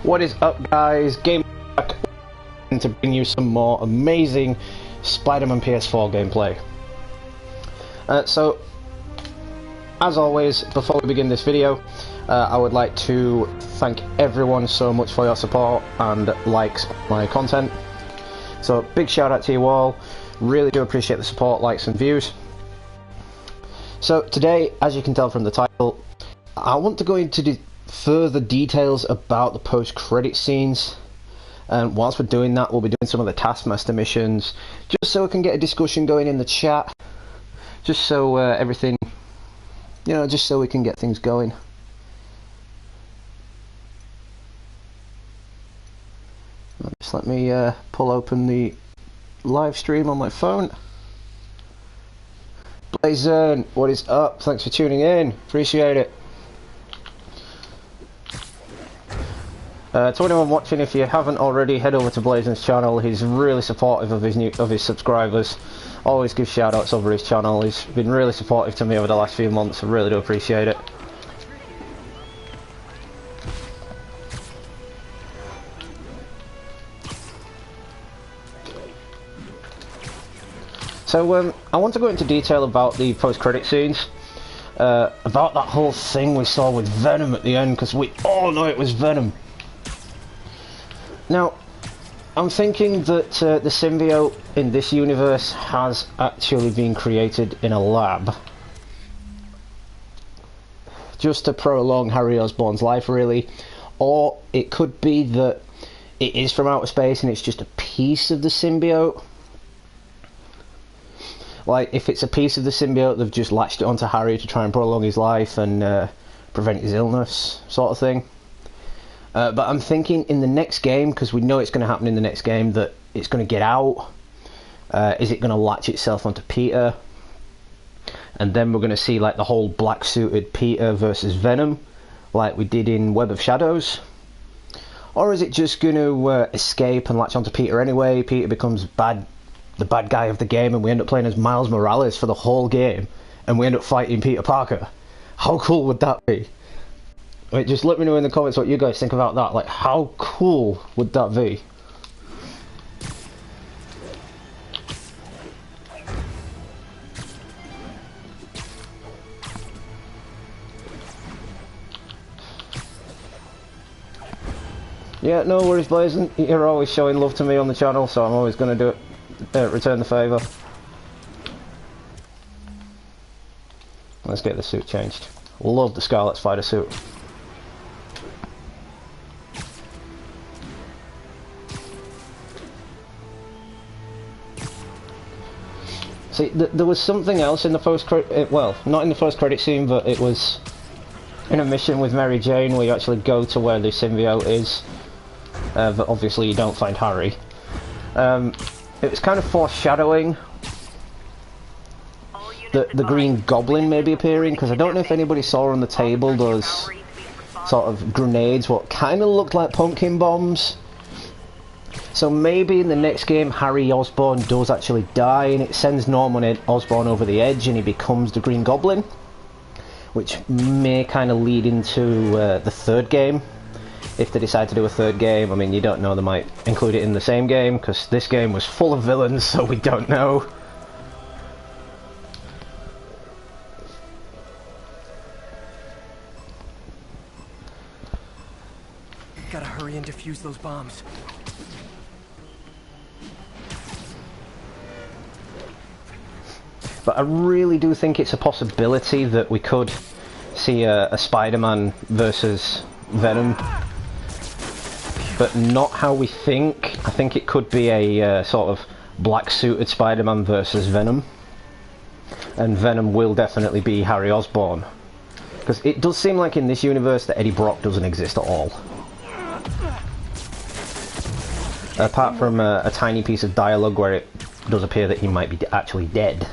What is up, guys? Game back to bring you some more amazing Spider-Man PS4 gameplay. So, as always, before we begin this video, I would like to thank everyone so much for your support and likes my content. So, big shout out to you all. Really do appreciate the support, likes and views. So, today, as you can tell from the title, I want to go into further details about the post-credit scenes, and whilst we're doing that, we'll be doing some of the taskmaster missions, just so we can get a discussion going in the chat, just so everything, you know, just so we can get things going. Just let me pull open the live stream on my phone. Blazern, what is up? Thanks for tuning in, appreciate it. To anyone watching, if you haven't already, head over to Blazon's channel. He's really supportive of his subscribers. Always gives shout outs over his channel. He's been really supportive to me over the last few months. I really do appreciate it. So I want to go into detail about the post-credit scenes. About that whole thing we saw with Venom at the end, because we all know it was Venom. Now, I'm thinking that the symbiote in this universe has actually been created in a lab. Just to prolong Harry Osborn's life, really. Or it could be that it is from outer space and it's just a piece of the symbiote. Like, if it's a piece of the symbiote, they've just latched it onto Harry to try and prolong his life and prevent his illness, sort of thing. But I'm thinking in the next game, because we know it's going to happen in the next game, that it's going to get out. Is it going to latch itself onto Peter? And then we're going to see like the whole black-suited Peter versus Venom, like we did in Web of Shadows? Or is it just going to escape and latch onto Peter anyway? Peter becomes the bad guy of the game, and we end up playing as Miles Morales for the whole game, and we end up fighting Peter Parker. How cool would that be? Wait, just let me know in the comments what you guys think about that. Like, how cool would that be? Yeah, no worries, Blazon. You're always showing love to me on the channel, so I'm always going to do it. Return the favour. Let's get the suit changed. Love the Scarlet Spider suit. See, there was something else in the post-credit, well, not in the post-credit scene, but it was in a mission with Mary Jane where you actually go to where the symbiote is, but obviously you don't find Harry. It was kind of foreshadowing that the Green Goblin may be appearing, because I don't know if anybody saw on the table those sort of grenades, what kind of looked like pumpkin bombs. So maybe in the next game Harry Osborn does actually die and it sends Norman Osborn over the edge and he becomes the Green Goblin, which may kind of lead into the third game. If they decide to do a third game, I mean, you don't know, they might include it in the same game, because this game was full of villains, so we don't know. Gotta hurry and defuse those bombs. But I really do think it's a possibility that we could see a Spider-Man versus Venom, but not how we think. I think it could be a sort of black-suited Spider-Man versus Venom, and Venom will definitely be Harry Osborn, because it does seem like in this universe that Eddie Brock doesn't exist at all. Apart from a tiny piece of dialogue where it does appear that he might be actually dead.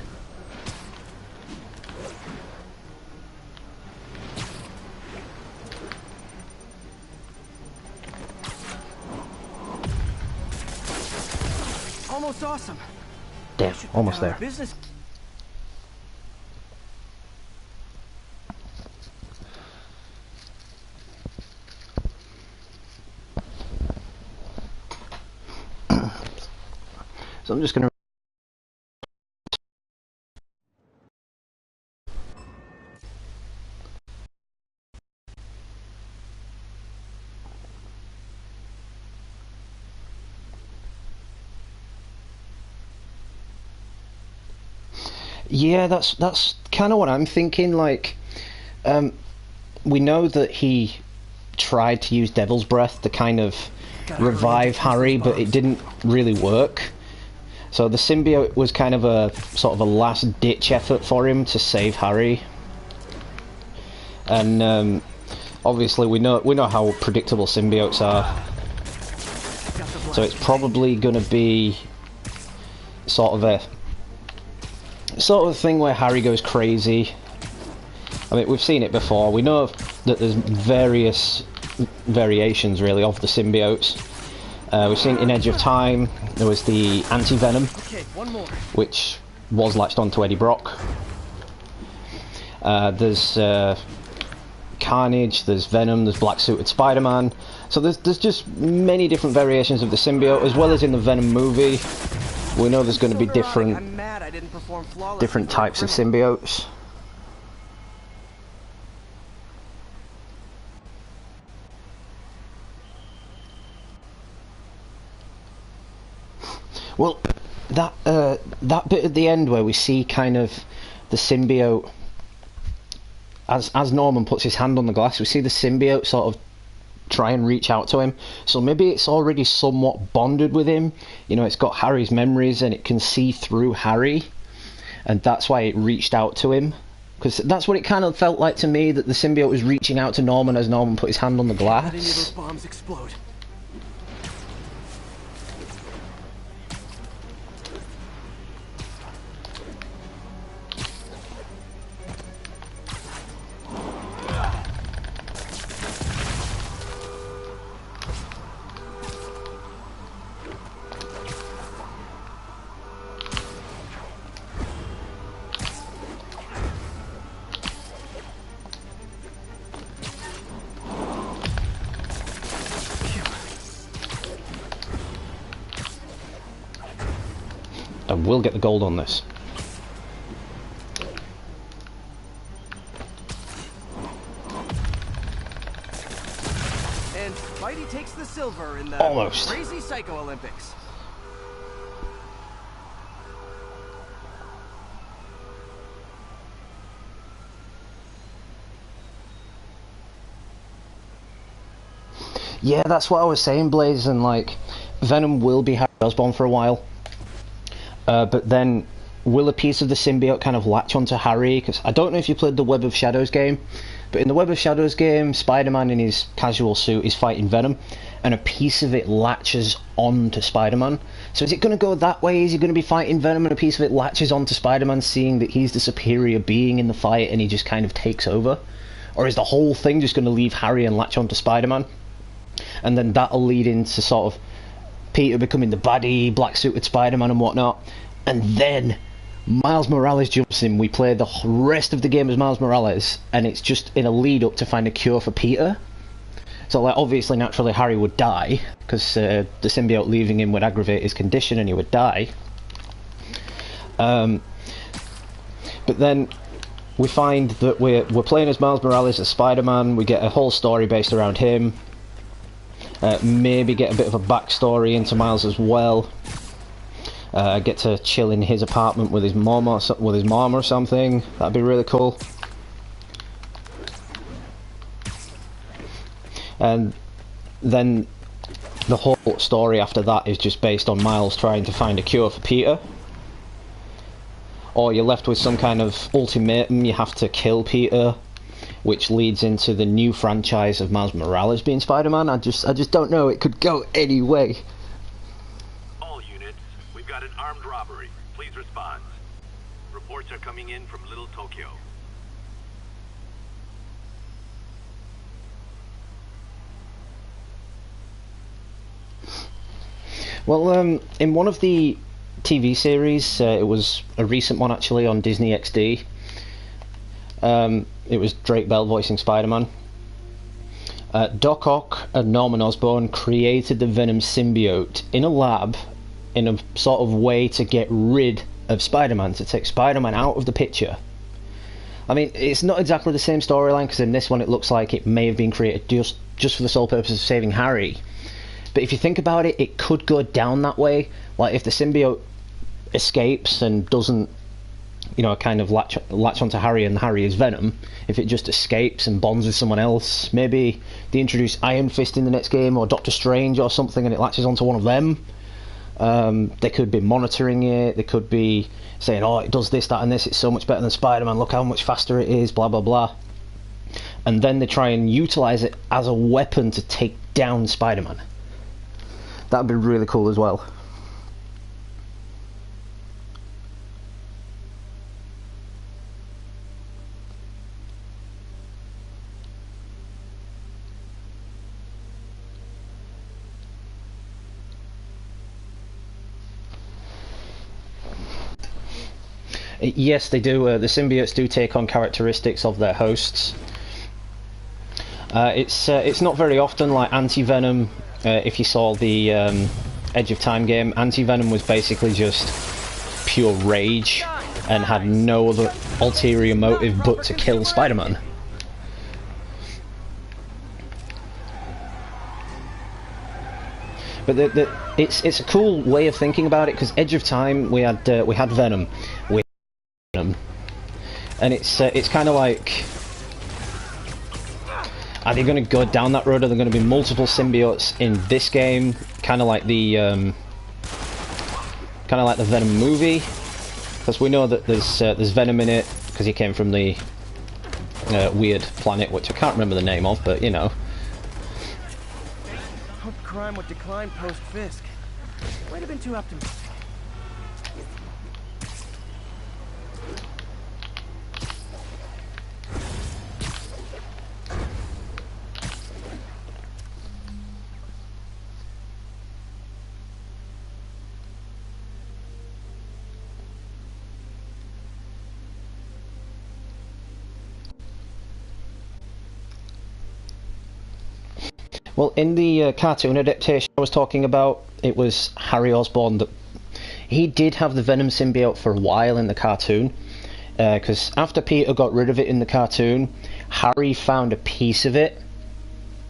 Almost awesome. Damn, almost there. Business. So I'm just going to... Yeah, that's kind of what I'm thinking. Like, we know that he tried to use Devil's Breath to kind of revive Harry, but it didn't really work. So the symbiote was kind of a sort of a last-ditch effort for him to save Harry. And obviously we know how predictable symbiotes are. So it's probably going to be sort of a thing where Harry goes crazy. I mean, we've seen it before. We know that there's various variations, really, of the symbiotes. We've seen in Edge of Time, there was the anti-venom, which was latched onto Eddie Brock. There's Carnage, there's Venom, there's black-suited Spider-Man. So there's just many different variations of the symbiote, as well as in the Venom movie. We know there's going to be different types of symbiotes. Well, that bit at the end where we see kind of the symbiote, as Norman puts his hand on the glass, we see the symbiote sort of try and reach out to him. So maybe it's already somewhat bonded with him. You know, it's got Harry's memories and it can see through Harry, and that's why it reached out to him. Because that's what it kind of felt like to me, that the symbiote was reaching out to Norman as Norman put his hand on the glass. Not any of those bombs explode. And we'll get the gold on this. And Spidey takes the silver in the Almost. Crazy Psycho Olympics. Yeah, that's what I was saying, Blaze, and like, Venom will be Harry Osborn for a while. But then, will a piece of the symbiote kind of latch onto Harry? Because I don't know if you played the Web of Shadows game, but in the Web of Shadows game, Spider-Man in his casual suit is fighting Venom, and a piece of it latches onto Spider-Man. So is it going to go that way? Is he going to be fighting Venom and a piece of it latches onto Spider-Man, seeing that he's the superior being in the fight and he just kind of takes over? Or is the whole thing just going to leave Harry and latch onto Spider-Man? And then that'll lead into sort of Peter becoming the baddie, black-suited Spider-Man and whatnot, and then Miles Morales jumps in. We play the rest of the game as Miles Morales, and it's just in a lead-up to find a cure for Peter. So, like, obviously, naturally, Harry would die, because the symbiote leaving him would aggravate his condition and he would die. But then we find that we're playing as Miles Morales as Spider-Man. We get a whole story based around him. Maybe get a bit of a backstory into Miles as well. Get to chill in his apartment with his mom or something. That'd be really cool. And then the whole story after that is just based on Miles trying to find a cure for Peter. Or you're left with some kind of ultimatum, you have to kill Peter, which leads into the new franchise of Miles Morales being Spider-Man. I just don't know, it could go any way. All units, we've got an armed robbery. Please respond. Reports are coming in from Little Tokyo. Well, in one of the TV series, it was a recent one actually on Disney XD, it was Drake Bell voicing Spider-Man. Doc Ock and Norman Osborn created the Venom symbiote in a lab in a sort of way to get rid of Spider-Man, to take Spider-Man out of the picture. I mean, it's not exactly the same storyline, because in this one it looks like it may have been created just for the sole purpose of saving Harry. But if you think about it, it could go down that way. Like, if the symbiote escapes and doesn't, you know, kind of latch onto Harry, and Harry is Venom, if it just escapes and bonds with someone else, maybe they introduce Iron Fist in the next game, or Doctor Strange or something, and it latches onto one of them. They could be monitoring it, they could be saying, oh, it does this, that and this, it's so much better than Spider-Man, look how much faster it is, blah blah blah. And then they try and utilise it as a weapon to take down Spider-Man. That would be really cool as well. Yes, they do. The symbiotes do take on characteristics of their hosts. It's not very often, like Anti-Venom. If you saw the Edge of Time game, Anti-Venom was basically just pure rage and had no other ulterior motive but to kill Spider-Man. But it's a cool way of thinking about it, because Edge of Time we had Venom, and it's kind of like, are they going to go down that road? Are there going to be multiple symbiotes in this game, kind of like the Venom movie? Because we know that there's Venom in it, because he came from the weird planet, which I can't remember the name of, but you know. Hoped crime would decline post-Fisk. Might have been too optimistic. Well, in the cartoon adaptation I was talking about, it was Harry Osborn that he did have the Venom symbiote for a while in the cartoon, because after Peter got rid of it in the cartoon, Harry found a piece of it.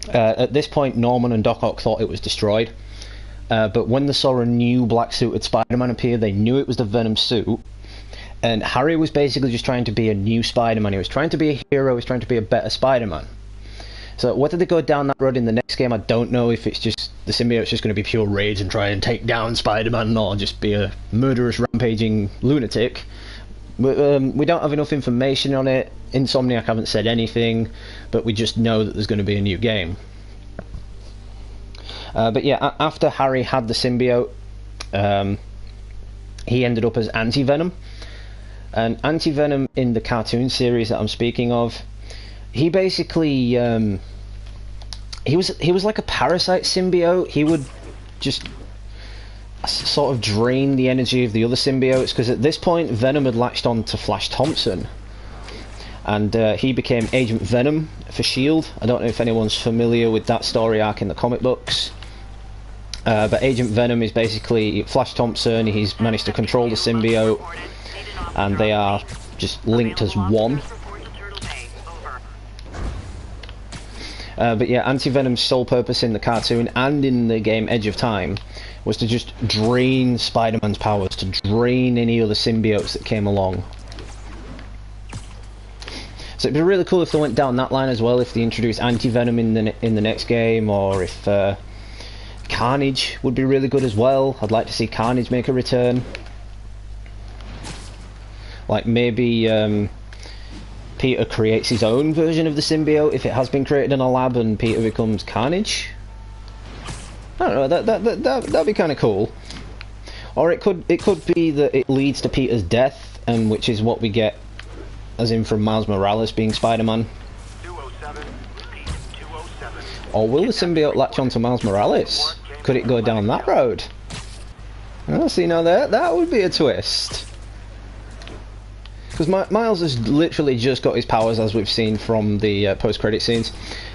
At this point, Norman and Doc Ock thought it was destroyed, but when they saw a new black-suited Spider-Man appear, they knew it was the Venom suit, and Harry was basically just trying to be a new Spider-Man. He was trying to be a hero, he was trying to be a better Spider-Man. So whether they go down that road in the next game, I don't know. If it's just the symbiote's just going to be pure rage and try and take down Spider-Man, or just be a murderous, rampaging lunatic. But, we don't have enough information on it. Insomniac haven't said anything, but we just know that there's going to be a new game. But yeah, after Harry had the symbiote, he ended up as Anti-Venom. And Anti-Venom in the cartoon series that I'm speaking of, he basically he was like a parasite symbiote. He would just sort of drain the energy of the other symbiotes, because at this point Venom had latched on to Flash Thompson, and he became Agent Venom for S.H.I.E.L.D. I don't know if anyone's familiar with that story arc in the comic books, but Agent Venom is basically Flash Thompson. He's managed to control the symbiote, and they are just linked as one. But yeah, Anti-Venom's sole purpose in the cartoon and in the game Edge of Time was to just drain Spider-Man's powers, to drain any other symbiotes that came along. So it'd be really cool if they went down that line as well, if they introduced Anti-Venom in the next game, or if Carnage would be really good as well. I'd like to see Carnage make a return. Like maybe Peter creates his own version of the symbiote if it has been created in a lab, and Peter becomes Carnage. I don't know, that'd be kind of cool. Or it could be that it leads to Peter's death, and which is what we get, as in from Miles Morales being Spider-Man. 207, repeat, 207. Or will the symbiote latch onto Miles Morales? Could it go down that road? Oh, see, now that would be a twist. Because Miles has literally just got his powers, as we've seen from the post-credit scenes,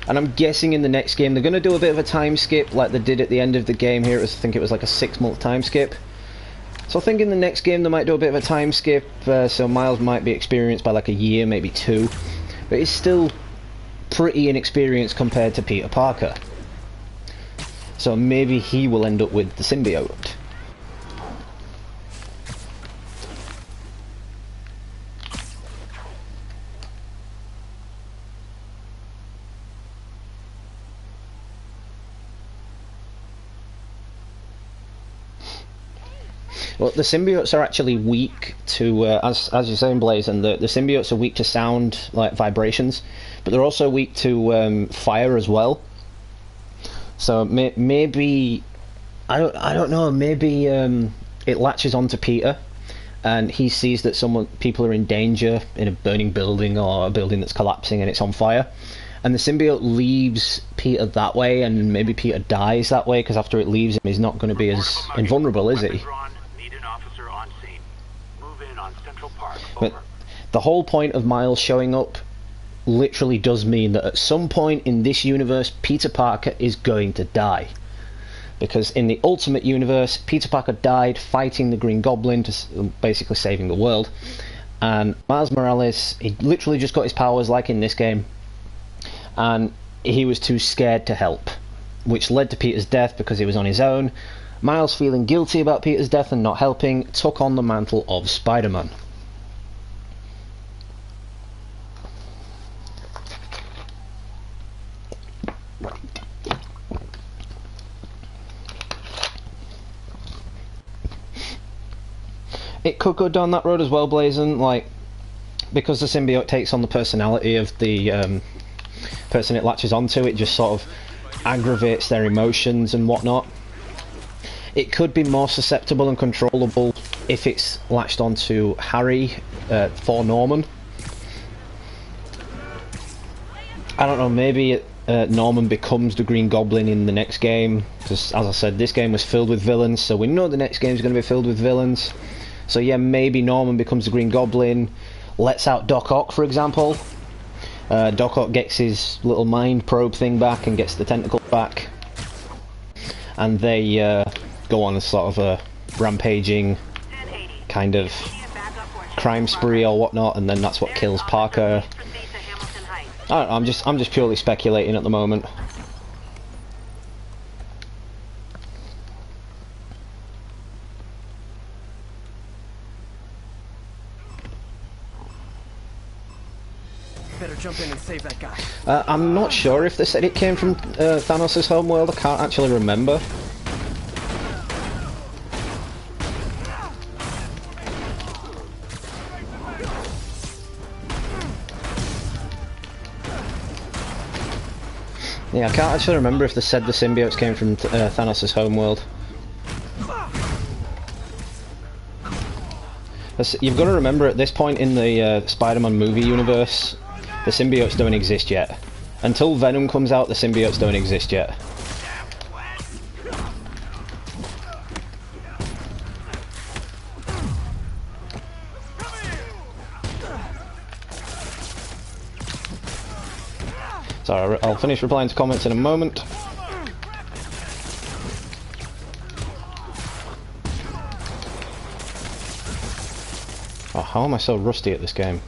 and I'm guessing in the next game they're going to do a bit of a time skip like they did at the end of the game here. I think it was like a 6-month time skip, So I think in the next game they might do a bit of a time skip, so Miles might be experienced by like a year, maybe 2, but he's still pretty inexperienced compared to Peter Parker. So maybe he will end up with the symbiote. Well, the symbiotes are actually weak to, as you're saying, Blaze, and the symbiotes are weak to sound, like vibrations, but they're also weak to fire as well. So maybe, I don't know, maybe it latches onto Peter, and he sees that people are in danger in a burning building or a building that's collapsing and it's on fire, and the symbiote leaves Peter that way, and maybe Peter dies that way, because after it leaves him he's not going to be as invulnerable, is he? But the whole point of Miles showing up literally does mean that at some point in this universe Peter Parker is going to die, because in the Ultimate Universe Peter Parker died fighting the Green Goblin, basically saving the world, and Miles Morales, he literally just got his powers like in this game, and he was too scared to help, which led to Peter's death because he was on his own. Miles, feeling guilty about Peter's death and not helping, took on the mantle of Spider-Man. It could go down that road as well, Blazon, like, because the symbiote takes on the personality of the person it latches onto, it just sort of aggravates their emotions and whatnot. It could be more susceptible and controllable if it's latched onto Harry for Norman. I don't know, maybe Norman becomes the Green Goblin in the next game, because as I said, this game was filled with villains, so we know the next game is going to be filled with villains. So yeah, maybe Norman becomes the Green Goblin, lets out Doc Ock, for example. Doc Ock gets his little mind probe thing back and gets the tentacle back, and they go on a sort of a rampaging kind of crime spree or whatnot, and then that's what kills Parker. I don't know, I'm just purely speculating at the moment. Better jump in and save that guy. I'm not sure if they said it came from Thanos' homeworld. I can't actually remember. Yeah, I can't actually remember if they said the symbiotes came from Thanos' homeworld. You've got to remember, at this point in the Spider-Man movie universe, the symbiotes don't exist yet. Until Venom comes out, the symbiotes don't exist yet. So I'll finish replying to comments in a moment. Oh, how am I so rusty at this game?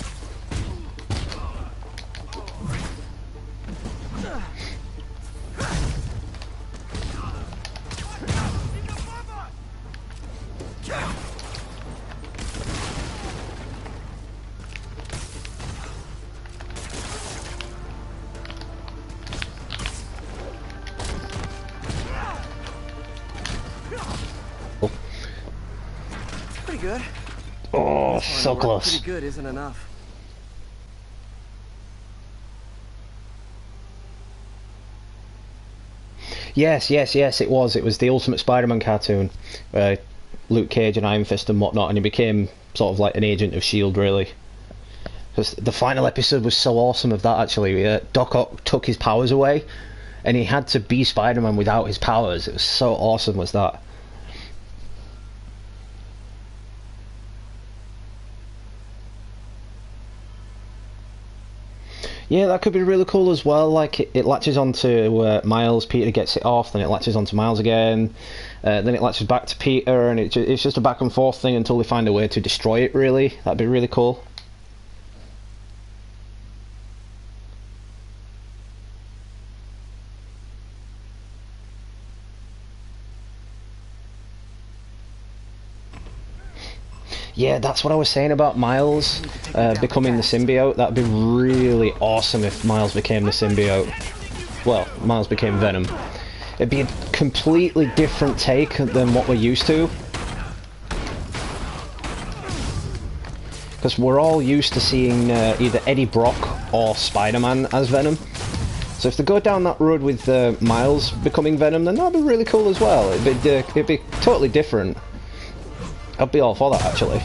Pretty good. Oh, so close. Pretty good isn't enough. Yes, it was. It was the Ultimate Spider-Man cartoon. Luke Cage and Iron Fist and whatnot, and he became sort of like an agent of S.H.I.E.L.D. really. Because the final episode was so awesome of that, actually. Doc Ock took his powers away, and he had to be Spider-Man without his powers. It was so awesome, was that. Yeah, that could be really cool as well. Like it latches onto Miles, Peter gets it off, then it latches onto Miles again, then it latches back to Peter, and it's just a back and forth thing until they find a way to destroy it. Really, that'd be really cool. Yeah, that's what I was saying about Miles becoming the symbiote. That'd be really awesome if Miles became the symbiote. Well, Miles became Venom. It'd be a completely different take than what we're used to. Because we're all used to seeing either Eddie Brock or Spider-Man as Venom. So if they go down that road with Miles becoming Venom, then that'd be really cool as well. It'd be totally different. I'd be all for that, actually.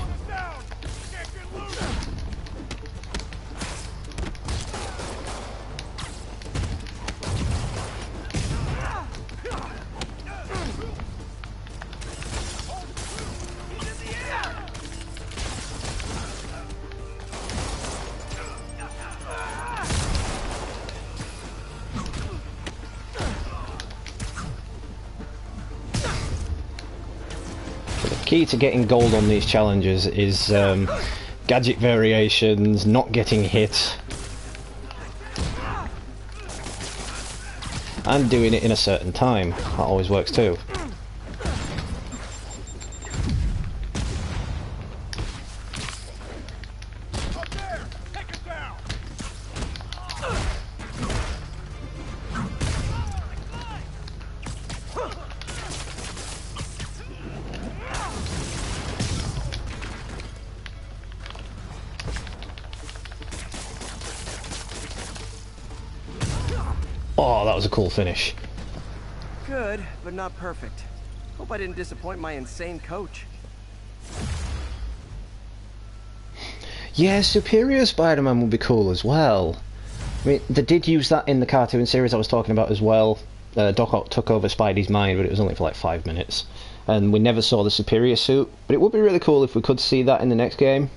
Key to getting gold on these challenges is gadget variations, not getting hit, and doing it in a certain time. That always works too. Oh, that was a cool finish. Good, but not perfect. Hope I didn't disappoint my insane coach. Yeah, Superior Spider-Man would be cool as well. I mean, they did use that in the cartoon series I was talking about as well. Doc Ock took over Spidey's mind, but it was only for like 5 minutes. And we never saw the Superior suit. But it would be really cool if we could see that in the next game.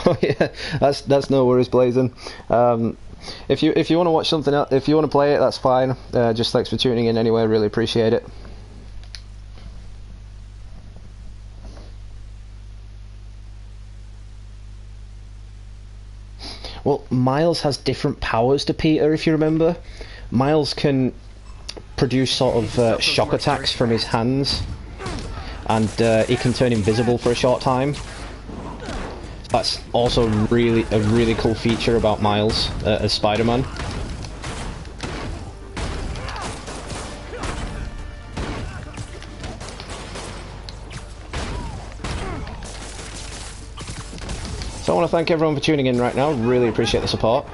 Oh yeah, that's no worries, Blazing. If you want to watch something else, if you want to play it, that's fine. Just thanks for tuning in anyway. Really appreciate it. Well, Miles has different powers to Peter, if you remember. Miles can produce sort of shock attacks from his hands, and he can turn invisible for a short time. That's also a really cool feature about Miles as Spider-Man. So I want to thank everyone for tuning in right now. Really appreciate the support.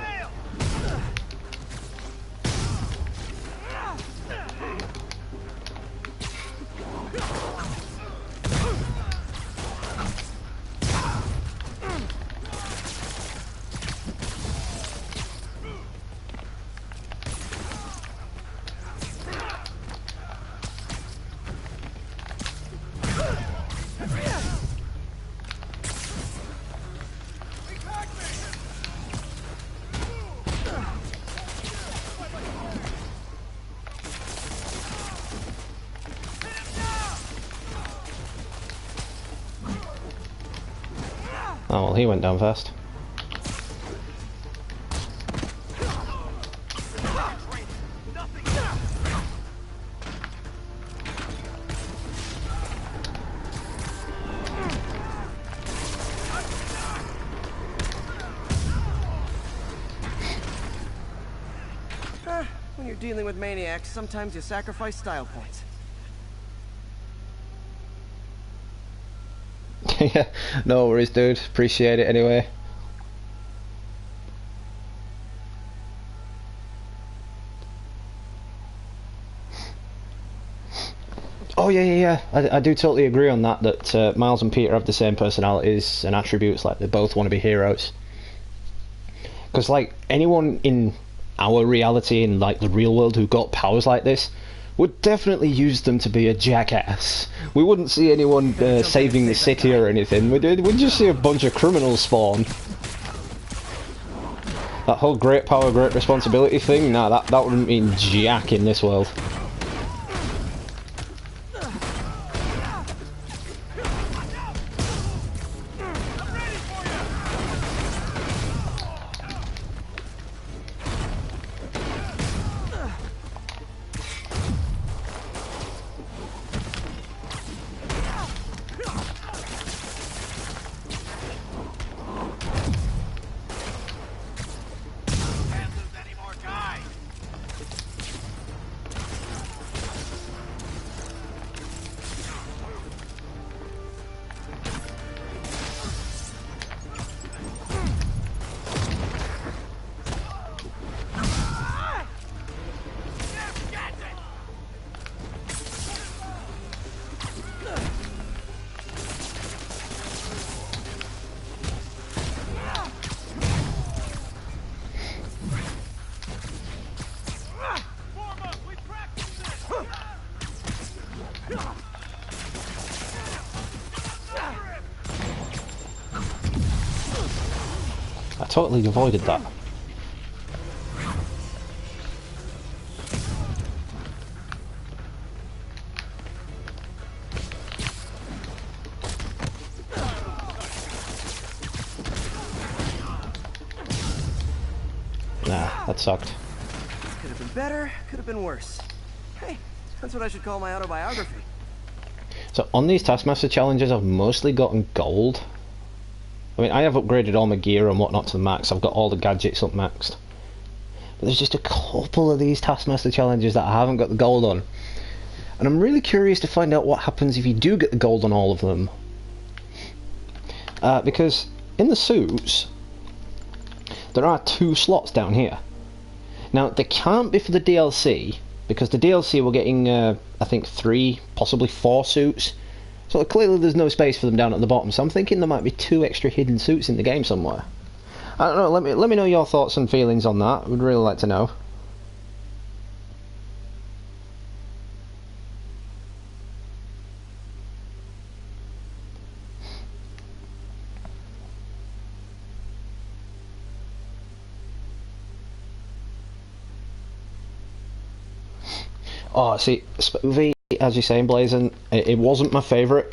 Oh well, he went down first. When you're dealing with maniacs, sometimes you sacrifice style points. Yeah, no worries, dude. Appreciate it anyway. Oh yeah. I do totally agree on that. That Miles and Peter have the same personalities and attributes. Like they both want to be heroes. Because like anyone in our reality, in like the real world, who got powers like this, would definitely use them to be a jackass. We wouldn't see anyone saving the city or anything. We'd just see a bunch of criminals spawn. That whole great power, great responsibility thing, nah, that wouldn't mean jack in this world. I totally avoided that. Nah, that sucked. Could have been better, could have been worse. Hey, that's what I should call my autobiography. So on these taskmaster challenges, I've mostly gotten gold. I mean, I have upgraded all my gear and whatnot to the max. I've got all the gadgets up maxed. But there's just a couple of these taskmaster challenges that I haven't got the gold on. And I'm really curious to find out what happens if you do get the gold on all of them. Because in the suits, there are 2 slots down here. Now, they can't be for the DLC, because the DLC we're getting, I think, 3, possibly 4 suits. So clearly there's no space for them down at the bottom, so I'm thinking there might be 2 extra hidden suits in the game somewhere. I don't know, let me know your thoughts and feelings on that. I would really like to know. Oh, see, V, as you're saying, Blazing, it wasn't my favourite,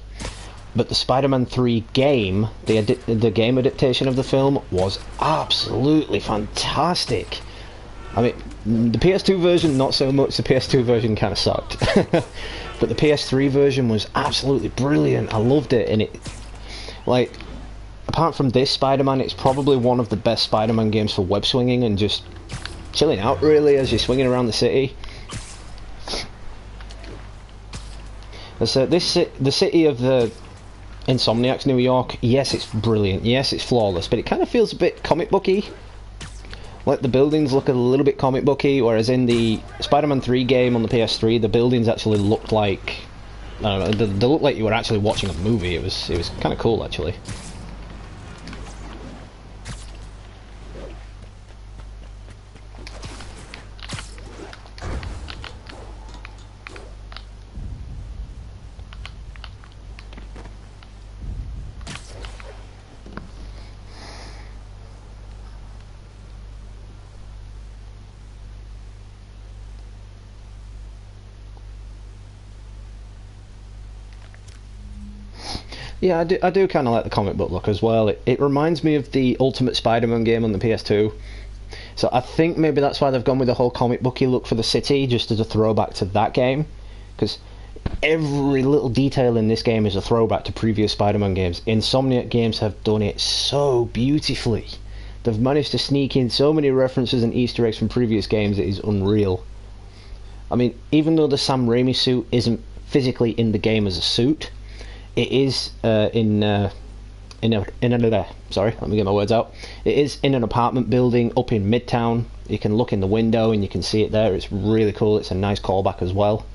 but the Spider-Man 3 game, the game adaptation of the film, was absolutely fantastic. I mean, the PS2 version, not so much. The PS2 version kind of sucked. But the PS3 version was absolutely brilliant. I loved it, and it, like, apart from this Spider-Man, it's probably one of the best Spider-Man games for web swinging and just chilling out, really, as you're swinging around the city. So the city of the Insomniac's New York, yes, it's brilliant, yes, it's flawless, but it kind of feels a bit comic booky. Like, the buildings look a little bit comic booky, whereas in the Spider-Man 3 game on the PS3, the buildings actually looked like, I don't know, they looked like you were actually watching a movie. It was kind of cool, actually. Yeah, I do kind of like the comic book look as well. It reminds me of the Ultimate Spider-Man game on the PS2. So I think maybe that's why they've gone with the whole comic booky look for the city, just as a throwback to that game. Because every little detail in this game is a throwback to previous Spider-Man games. Insomniac games have done it so beautifully. They've managed to sneak in so many references and Easter eggs from previous games, it is unreal. I mean, even though the Sam Raimi suit isn't physically in the game as a suit, it is sorry, let me get my words out. It is in an apartment building up in Midtown. You can look in the window and you can see it there. It's really cool. It's a nice callback as well.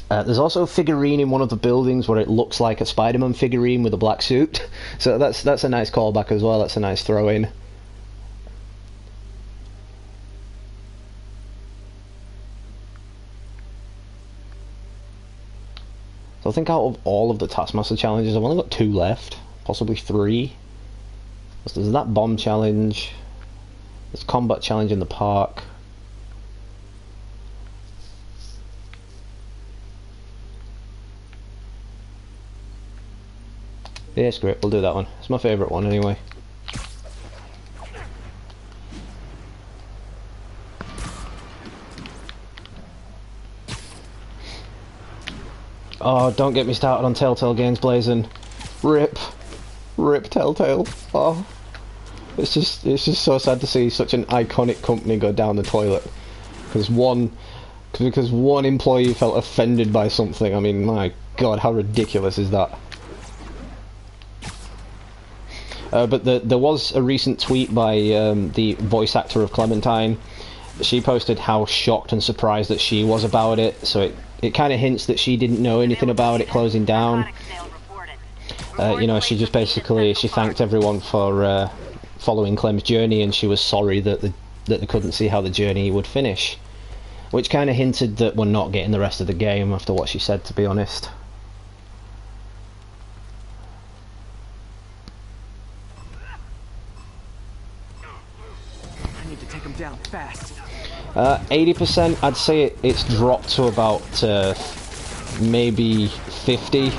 There's also a figurine in one of the buildings where it looks like a Spider-Man figurine with a black suit. So that's a nice callback as well. That's a nice throw in. So I think out of all of the taskmaster challenges, I've only got 2 left, possibly 3. So there's that bomb challenge. There's combat challenge in the park. Yeah, screw it, we'll do that one. It's my favourite one anyway. Oh, don't get me started on Telltale Games Blazing. Rip Telltale. Oh, it's just so sad to see such an iconic company go down the toilet because one employee felt offended by something. I mean, my God, how ridiculous is that? But there was a recent tweet by the voice actor of Clementine. She posted how shocked and surprised that she was about it, so it kind of hints that she didn't know anything about it closing down. You know, she just basically, she thanked everyone for following Clem's journey, and she was sorry that they couldn't see how the journey would finish. Which kind of hinted that we're not getting the rest of the game after what she said, to be honest. I need to take him down fast. 80%, I'd say it's dropped to about maybe 50.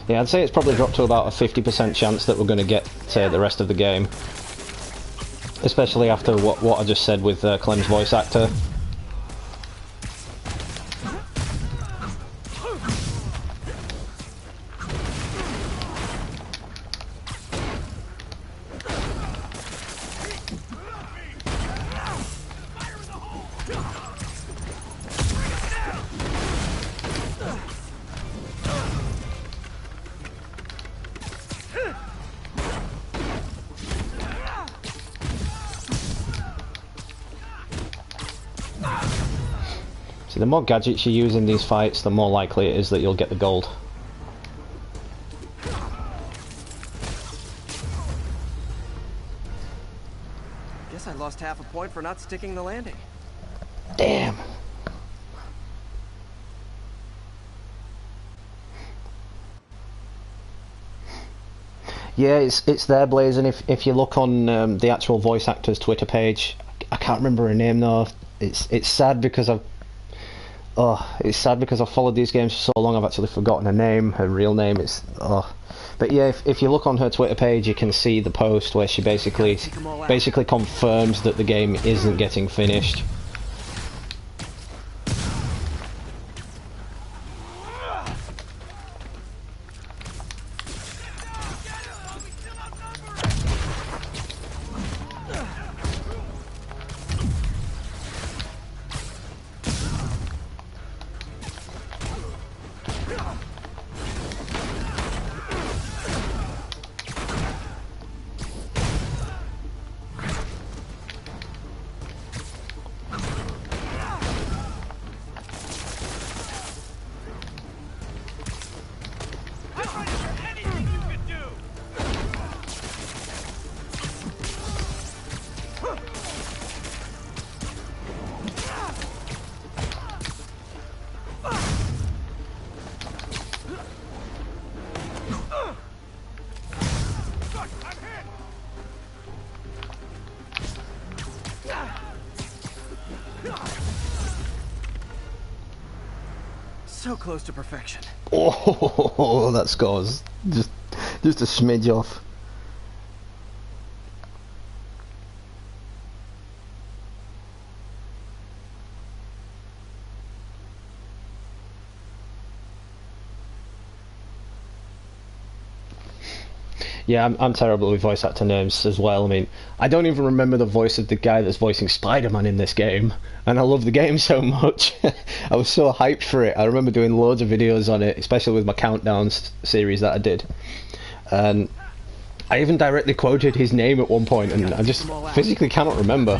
Yeah, I'd say it's probably dropped to about a 50% chance that we're going to get the rest of the game. Especially after what I just said with Clem's voice actor. So the more gadgets you use in these fights, the more likely it is that you'll get the gold. Guess I lost half a point for not sticking the landing. Damn. Yeah, it's there, Blazing. If you look on the actual voice actor's Twitter page, I can't remember her name though. It's sad because I've followed these games for so long. I've actually forgotten her name, her real name. But yeah, if you look on her Twitter page, you can see the post where she basically confirms that the game isn't getting finished. So close to perfection. Oh, that scores just a smidge off. Yeah, I'm terrible with voice actor names as well. I mean, I don't even remember the voice of the guy that's voicing Spider-Man in this game, and I love the game so much. I was so hyped for it. I remember doing loads of videos on it, especially with my countdown series that I did. And I even directly quoted his name at one point, and I just physically cannot remember.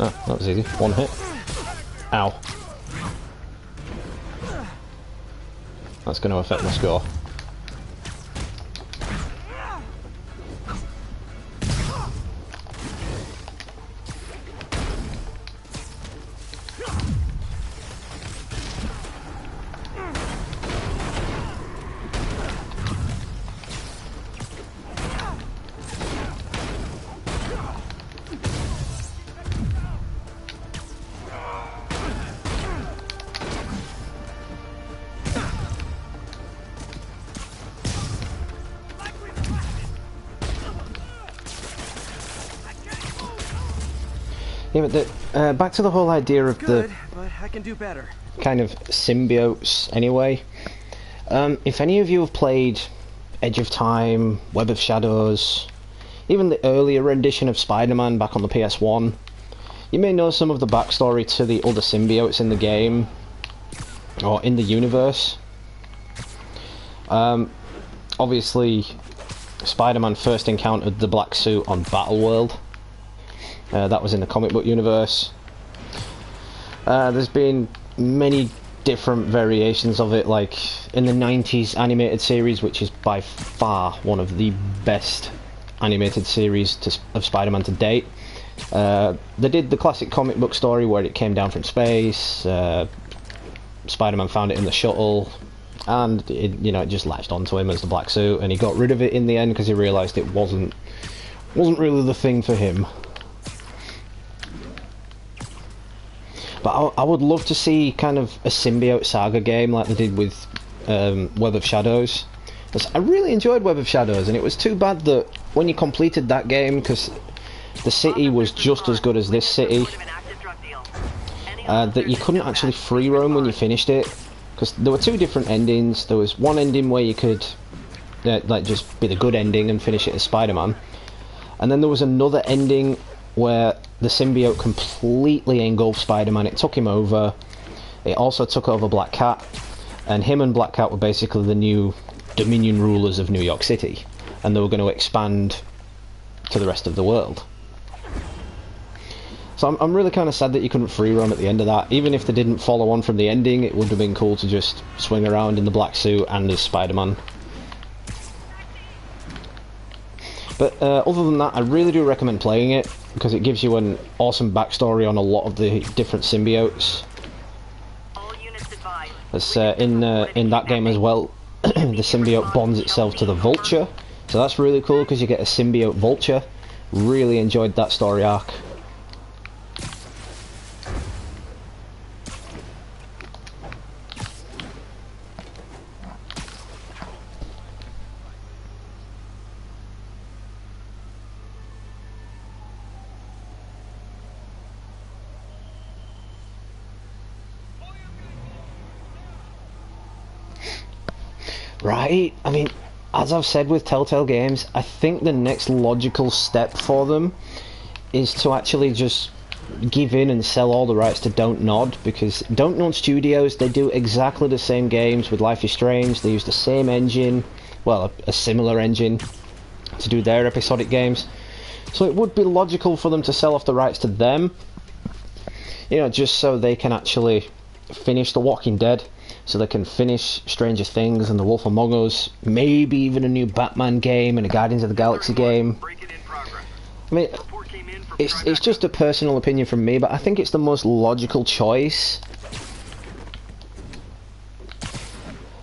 Oh, that was easy. One hit. Ow. That's going to affect my score. Yeah, but back to the whole idea of Good, but I can do better. Kind of symbiotes anyway. If any of you have played Edge of Time, Web of Shadows, even the earlier rendition of Spider-Man back on the PS1, you may know some of the backstory to the other symbiotes in the game, or in the universe. Obviously, Spider-Man first encountered the black suit on Battleworld. That was in the comic book universe. There's been many different variations of it, like in the 90s animated series, which is by far one of the best animated series of Spider-Man to date. They did the classic comic book story where it came down from space, Spider-Man found it in the shuttle, and it just latched onto him as the black suit, and he got rid of it in the end because he realised it wasn't really the thing for him. But I would love to see kind of a symbiote saga game like they did with Web of Shadows. Because I really enjoyed Web of Shadows, and it was too bad that when you completed that game, because the city was just as good as this city, that you couldn't actually free roam when you finished it. Because there were two different endings. There was one ending where you could like just be the good ending and finish it as Spider-Man, and then there was another ending where the symbiote completely engulfed Spider-Man. It took him over. It also took over Black Cat, and him and Black Cat were basically the new Dominion rulers of New York City, and they were going to expand to the rest of the world. So I'm really kind of sad that you couldn't free roam at the end of that. Even if they didn't follow on from the ending, it would have been cool to just swing around in the black suit and as Spider-Man. But other than that, I really do recommend playing it, because it gives you an awesome backstory on a lot of the different symbiotes. As in that game as well, the symbiote bonds itself to the Vulture, so that's really cool because you get a symbiote Vulture. Really enjoyed that story arc. Right, I mean, as I've said with Telltale Games, I think the next logical step for them is to actually just give in and sell all the rights to Don't Nod, because Don't Nod Studios, they do exactly the same games with Life is Strange. They use the same engine, well, a similar engine, to do their episodic games. So it would be logical for them to sell off the rights to them, just so they can actually finish The Walking Dead, so they can finish Stranger Things and The Wolf Among Us, maybe even a new Batman game and a Guardians of the Galaxy game. I mean, it's just a personal opinion from me, but I think it's the most logical choice.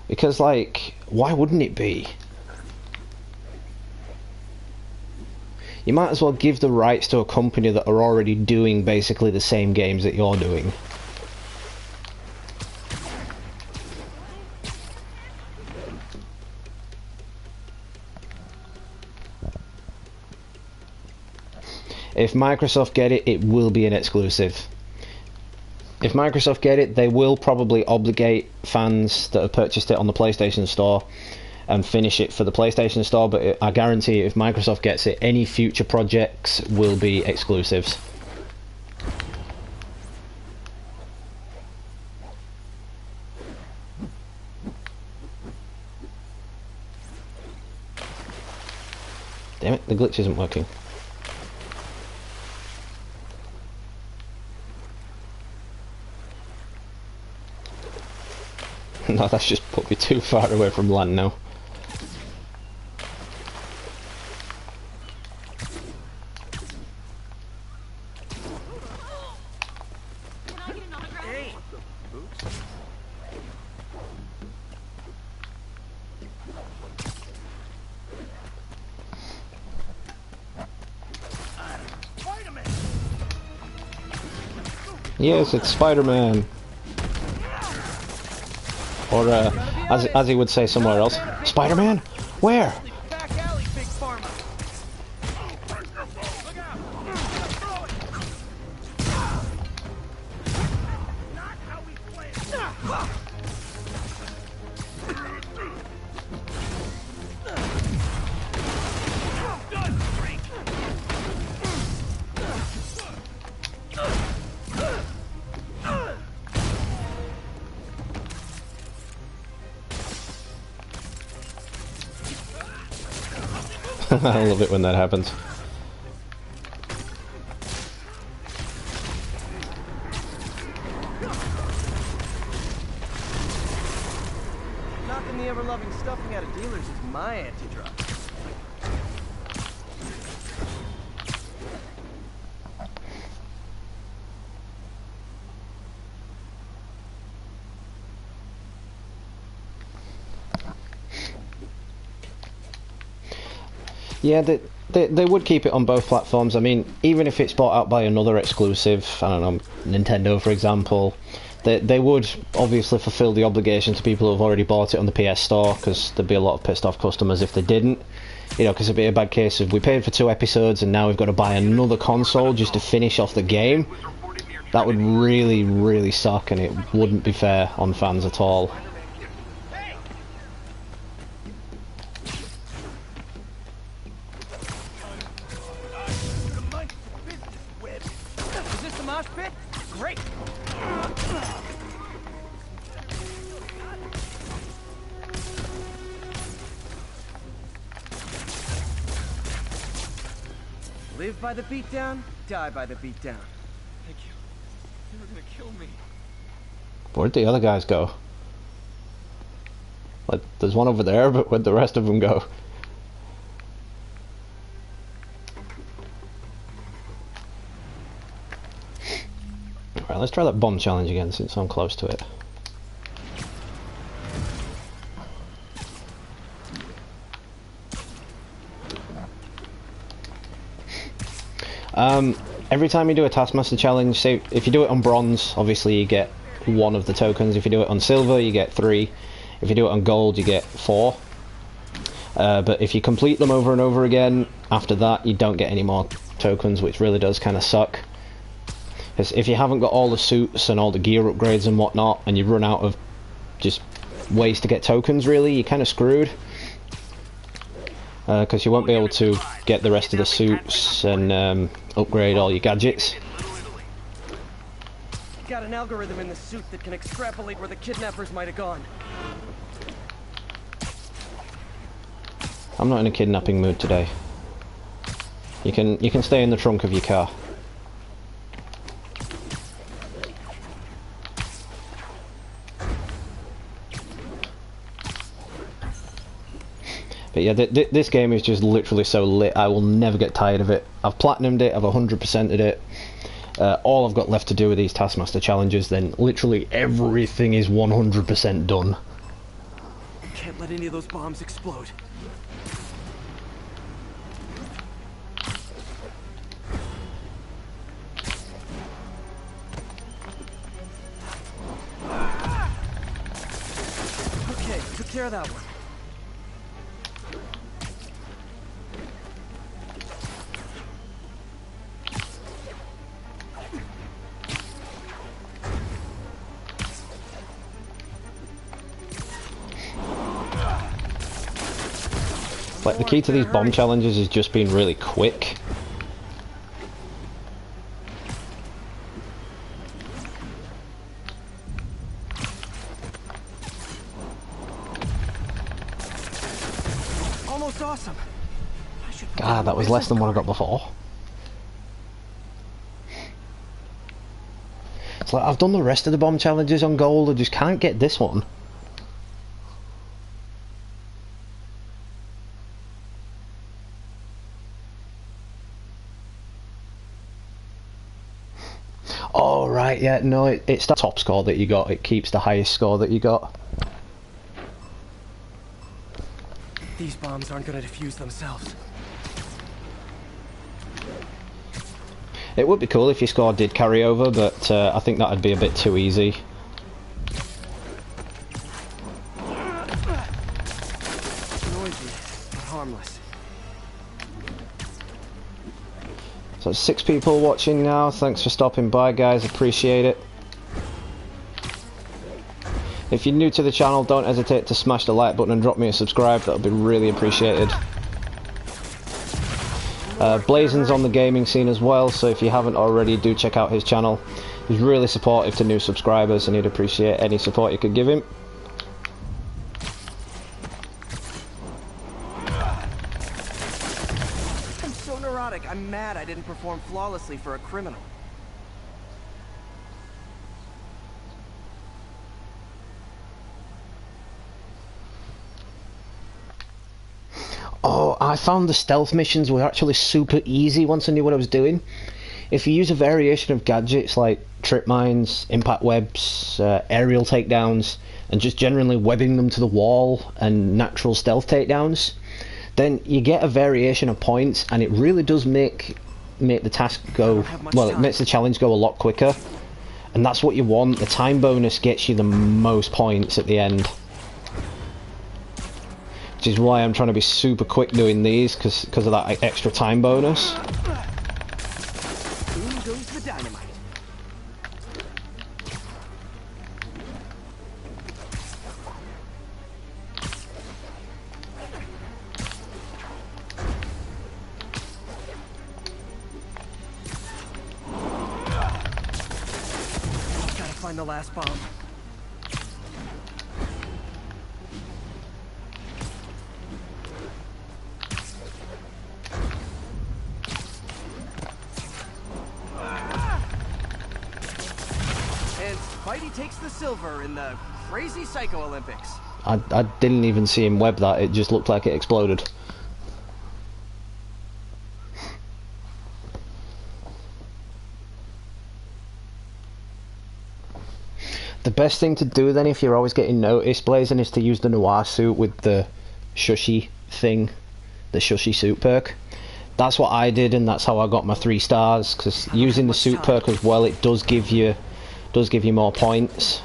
Because, like, why wouldn't it be? You might as well give the rights to a company that are already doing basically the same games that you're doing. If Microsoft get it, it will be an exclusive. If Microsoft get it, they will probably obligate fans that have purchased it on the PlayStation Store and finish it for the PlayStation Store, but I guarantee if Microsoft gets it, any future projects will be exclusives. Damn it, the glitch isn't working. No, that's just put me too far away from land now. Yes, it's Spider-Man. Or, as he would say somewhere else, Spider-Man? Where? Back alley, big pharma. Not how we planned. I love it when that happens. Knocking the ever-loving stuffing out of dealers is my anti-drug. Yeah, they would keep it on both platforms. I mean, even if it's bought out by another exclusive, I don't know, Nintendo for example, they would obviously fulfill the obligation to people who have already bought it on the PS Store, because there'd be a lot of pissed off customers if they didn't. You know, because it'd be a bad case of we paid for 2 episodes and now we've got to buy another console just to finish off the game. That would really, really suck, and it wouldn't be fair on fans at all. Is this the mosh pit? Great! Live by the beatdown, die by the beatdown. Thank you. You were gonna kill me. Where'd the other guys go? Like, there's one over there, but where'd the rest of them go? Right, let's try that bomb challenge again since I'm close to it. Every time you do a taskmaster challenge, say if you do it on bronze, obviously you get 1 of the tokens. If you do it on silver, you get 3. If you do it on gold, you get 4. But if you complete them over and over again, after that you don't get any more tokens, which really does kind of suck. Because if you haven't got all the suits and all the gear upgrades and whatnot, and you run out of just ways to get tokens, really, you're kind of screwed. Because you won't be able to get the rest of the suits and upgrade all your gadgets. Got an algorithm in the suit that can extrapolate where the kidnappers might have gone. I'm not in a kidnapping mood today. You can stay in the trunk of your car. But yeah, this game is just literally so lit. I will never get tired of it. I've platinumed it, I've 100%ed it. All I've got left to do with these Taskmaster challenges, then literally everything is 100% done. Can't let any of those bombs explode. Okay, took care of that one. Like, the key to these bomb challenges is just being really quick. Almost awesome. God, that was less than what I got before. It's like, I've done the rest of the bomb challenges on gold, I just can't get this one. right, yeah, no, it's the top score that you got. It keeps the highest score that you got. These bombs aren't gonna defuse themselves. It would be cool if your score did carry over, but I think that'd be a bit too easy. Noisy, but harmless. So 6 people watching now. Thanks for stopping by, guys. Appreciate it. If you're new to the channel, don't hesitate to smash the like button and drop me a subscribe. That would be really appreciated. Blazon's on the gaming scene as well, so if you haven't already, do check out his channel. He's really supportive to new subscribers, and he'd appreciate any support you could give him. I'm so neurotic. I'm mad I didn't perform flawlessly for a criminal. Oh, I found the stealth missions were actually super easy once I knew what I was doing. If you use a variation of gadgets like trip mines, impact webs, aerial takedowns, and just generally webbing them to the wall and natural stealth takedowns, then you get a variation of points, and it really does make the task go, well, it makes the challenge go a lot quicker. And that's what you want. The time bonus gets you the most points at the end. Which is why I'm trying to be super quick doing these, because of that extra time bonus. Boom goes the dynamite. Gotta find the last bomb. Spidey takes the silver in the crazy Psycho Olympics. I didn't even see him web that, it just looked like it exploded. The best thing to do then, if you're always getting noticed, Blazon, is to use the noir suit with the shushy thing, the shushy suit perk. That's what I did, and that's how I got my 3 stars, because using the suit perk as well, it does give you more points.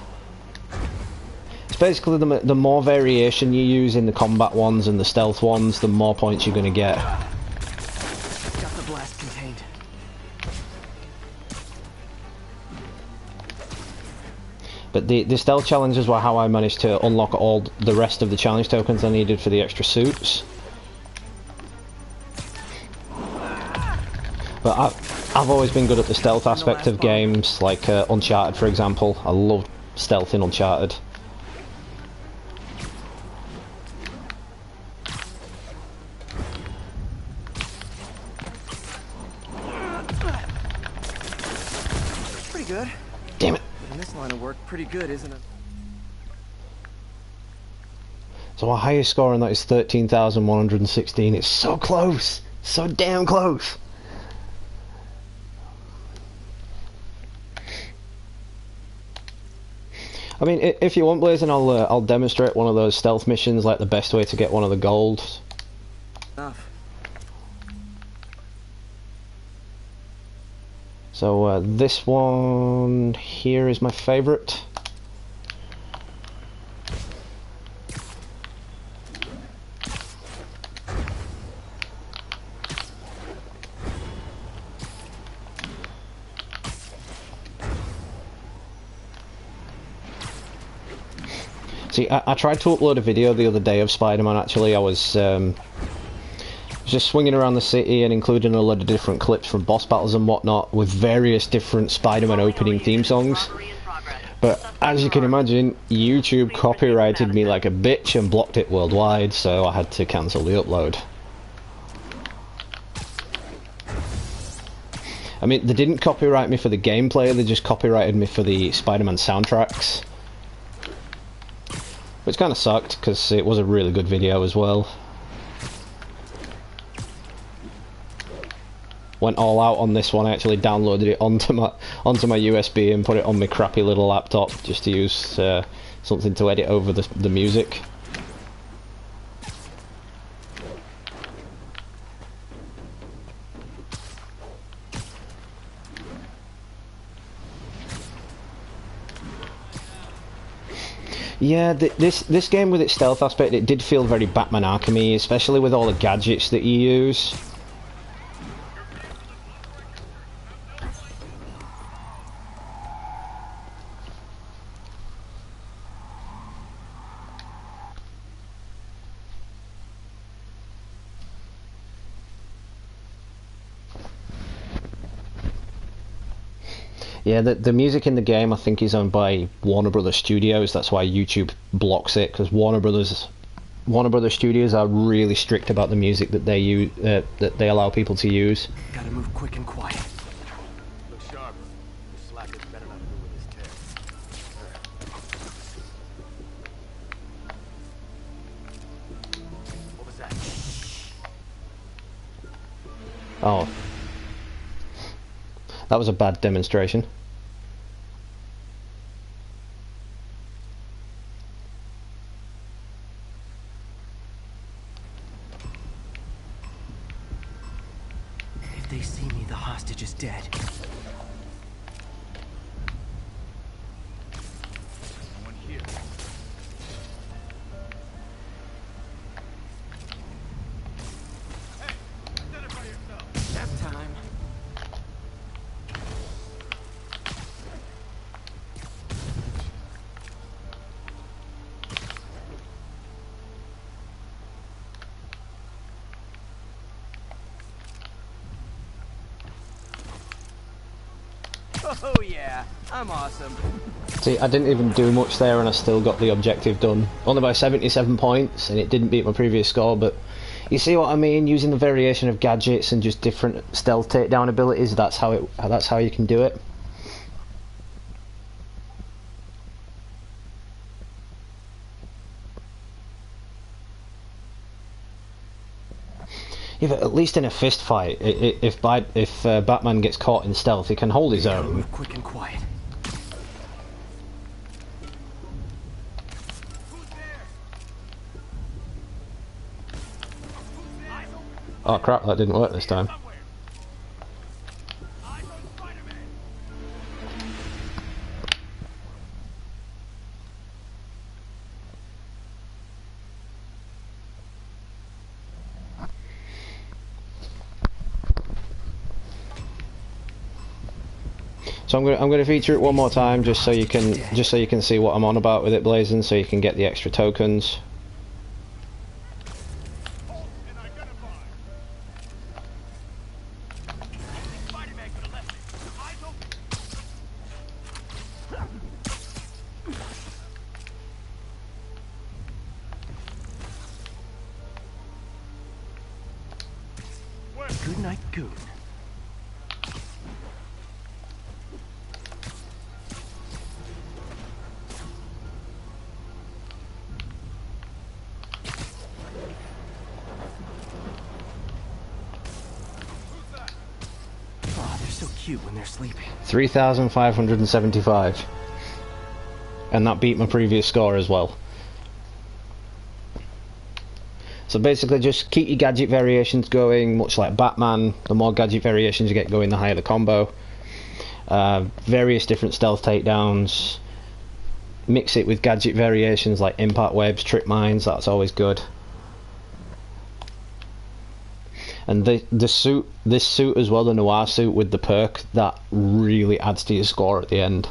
It's basically the more variation you use in the combat ones and the stealth ones, the more points you're going to get. Got the blast contained. But the stealth challenges were how I managed to unlock all the rest of the challenge tokens I needed for the extra suits. But I've always been good at the stealth aspect of games, like Uncharted for example. I love stealth in Uncharted. Pretty good. Damn it. But in this line of work, pretty good, isn't it? So our highest score on that is 13,116. It's so close! So damn close! I mean, if you want, Blazon, I'll demonstrate one of those stealth missions, like the best way to get one of the golds. Enough. So this one here is my favourite. See, I tried to upload a video the other day of Spider-Man, actually. I was just swinging around the city and including a lot of different clips from boss battles and whatnot with various different Spider-Man opening theme songs. But as you can imagine, YouTube copyrighted me like a bitch and blocked it worldwide, so I had to cancel the upload. I mean, they didn't copyright me for the gameplay, they just copyrighted me for the Spider-Man soundtracks. Which kind of sucked, because it was a really good video as well. went all out on this one. I actually downloaded it onto my USB and put it on my crappy little laptop just to use something to edit over the music. Yeah, this game with its stealth aspect, it did feel very Batman Arkham-y, especially with all the gadgets that you use. Yeah, the music in the game I think is owned by Warner Brothers Studios. That's why YouTube blocks it, because Warner Brothers Studios are really strict about the music that they use, that they allow people to use. Gotta move quick and quiet. Look sharp. This slacker better not do with his tail. What was that? Oh. That was a bad demonstration. If they see me, the hostage is dead. No one here. Hey, identify yourself. Nap time. Oh yeah, I'm awesome. See, I didn't even do much there and I still got the objective done. Only by 77 points, and it didn't beat my previous score, but you see what I mean? Using the variation of gadgets and just different stealth takedown abilities, that's how you can do it. Yeah, but at least in a fist fight, if Batman gets caught in stealth, he can hold his own. Move quick and quiet. Oh crap, that didn't work this time. So I'm going to feature it one more time just so you can see what I'm on about with it blazing, so you can get the extra tokens. Good night, Goon. Oh, they're so cute when they're sleeping. 3,575. And that beat my previous score as well. So basically just keep your gadget variations going, much like Batman. The more gadget variations you get going, the higher the combo. Various different stealth takedowns. Mix it with gadget variations like impact webs, trip mines, that's always good. And this suit as well, the noir suit with the perk, that really adds to your score at the end.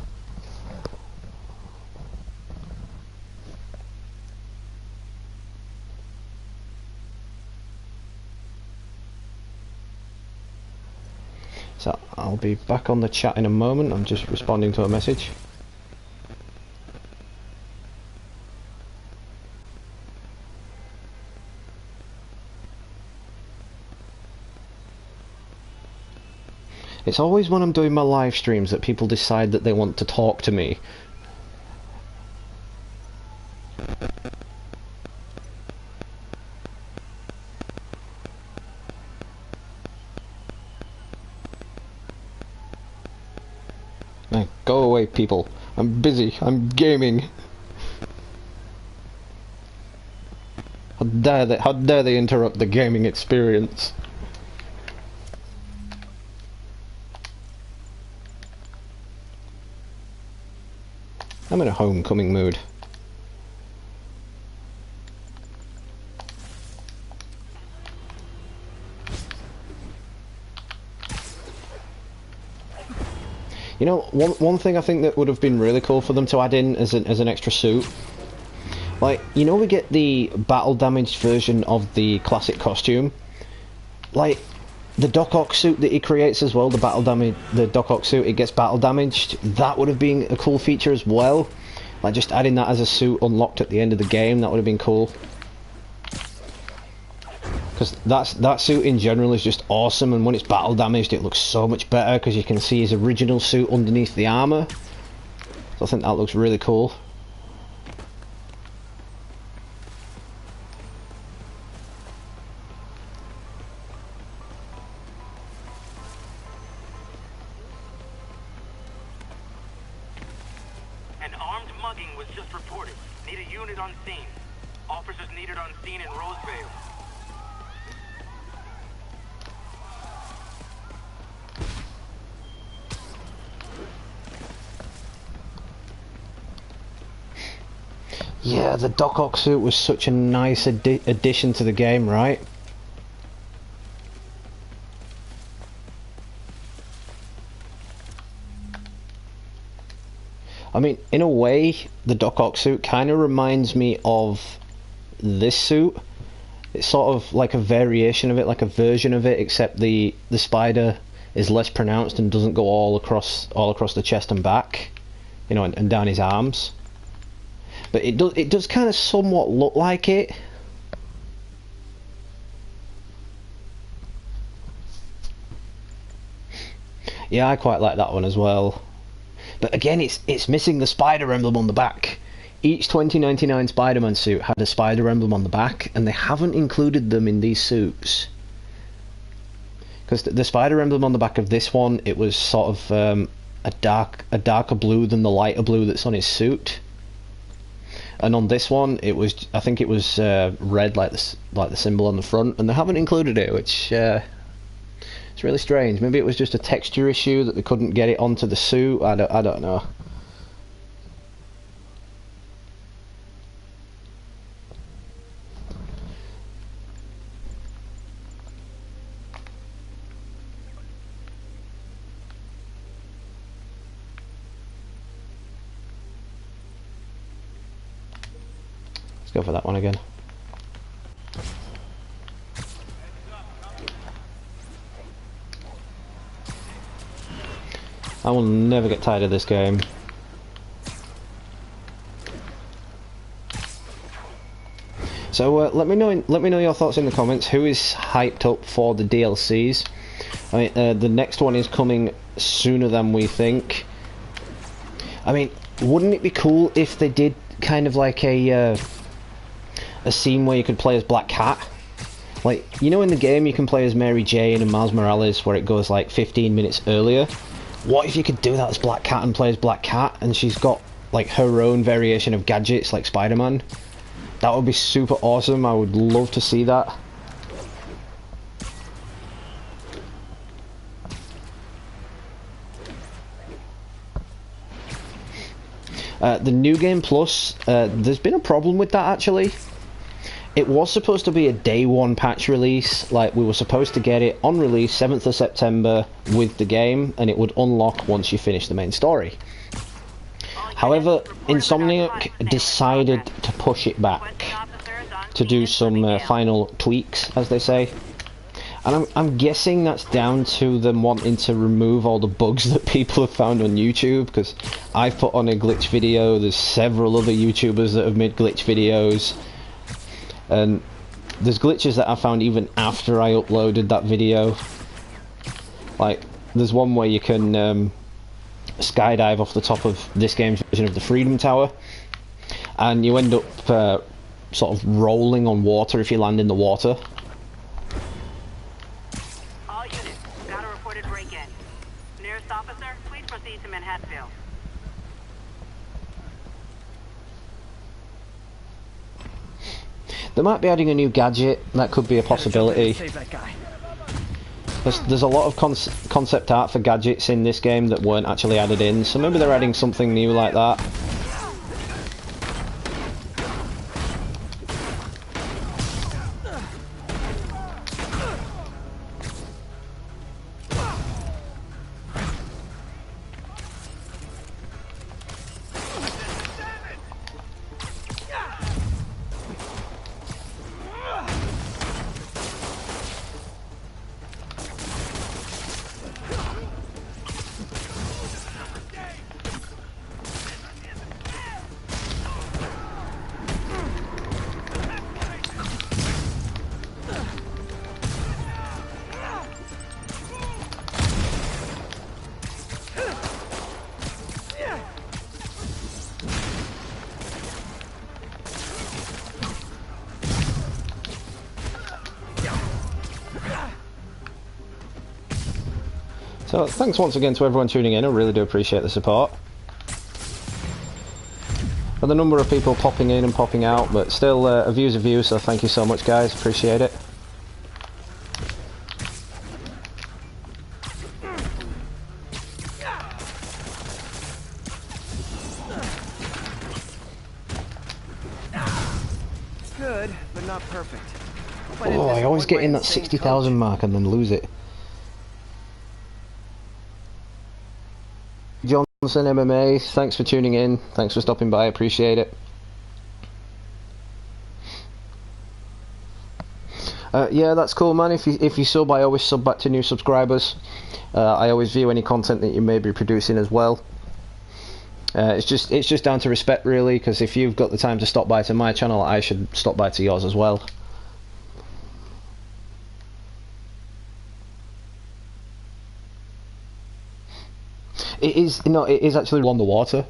So I'll be back on the chat in a moment. I'm just responding to a message. It's always when I'm doing my live streams that people decide that they want to talk to me. Go away, people. I'm busy. I'm gaming. How dare they interrupt the gaming experience? I'm in a homecoming mood. You know, one thing I think that would have been really cool for them to add in as an extra suit. Like, you know, we get the battle damaged version of the classic costume. Like, the Doc Ock suit that he creates as well, the Doc Ock suit, it gets battle damaged. That would have been a cool feature as well. Like, just adding that as a suit unlocked at the end of the game, that would have been cool. Because that suit in general is just awesome, and when it's battle damaged it looks so much better because you can see his original suit underneath the armour. So I think that looks really cool. An armed mugging was just reported. Need a unit on scene. Officers needed on scene in Rosevale. Yeah, the Doc Ock suit was such a nice addition to the game, right? I mean, in a way, the Doc Ock suit kind of reminds me of this suit. It's sort of like a variation of it, like a version of it, except the spider is less pronounced and doesn't go all across the chest and back, you know, and down his arms. But it does kind of somewhat look like it. Yeah, I quite like that one as well. But again, it's missing the spider emblem on the back. Each 2099 Spider-Man suit had a spider emblem on the back, and they haven't included them in these suits. Because the spider emblem on the back of this one, it was sort of a darker blue than the lighter blue that's on his suit. And on this one, I think it was red, like the symbol on the front, and they haven't included it, which it's really strange. Maybe it was just a texture issue that they couldn't get it onto the suit. I don't know. Go for that one again. I will never get tired of this game. So let me know your thoughts in the comments. Who is hyped up for the DLCs? I mean, the next one is coming sooner than we think. I mean, wouldn't it be cool if they did kind of like a scene where you could play as Black Cat? Like, you know, in the game you can play as Mary Jane and Miles Morales where it goes like 15 minutes earlier. What if you could do that as Black Cat and play as Black Cat, and she's got like her own variation of gadgets like Spider-Man? That would be super awesome. I would love to see that. The New Game Plus, there's been a problem with that actually. It was supposed to be a day one patch release, like we were supposed to get it on release 7th of September with the game, and it would unlock once you finish the main story. However, Insomniac decided to push it back to do some final tweaks, as they say. And I'm guessing that's down to them wanting to remove all the bugs that people have found on YouTube, because I've put on a glitch video, there's several other YouTubers that have made glitch videos, and there's glitches that I found even after I uploaded that video. Like, there's one where you can skydive off the top of this game's version of the Freedom Tower, and you end up sort of rolling on water if you land in the water. All units, got a reported break-in. Nearest officer, please proceed to Manhattanville. They might be adding a new gadget. That could be a possibility. Save that guy. There's a lot of concept art for gadgets in this game that weren't actually added in, so maybe they're adding something new like that. So thanks once again to everyone tuning in, I really do appreciate the support. For the number of people popping in and popping out, but still a view's a view, so thank you so much guys, appreciate it. Good, but not perfect. Oh, I always get in that 60,000 mark and then lose it. Johnson MMA, thanks for tuning in, thanks for stopping by, appreciate it. Yeah, that's cool, man. If you sub, I always sub back to new subscribers. I always view any content that you may be producing as well. It's just down to respect, really, because if you've got the time to stop by to my channel, I should stop by to yours as well. It is actually on the water.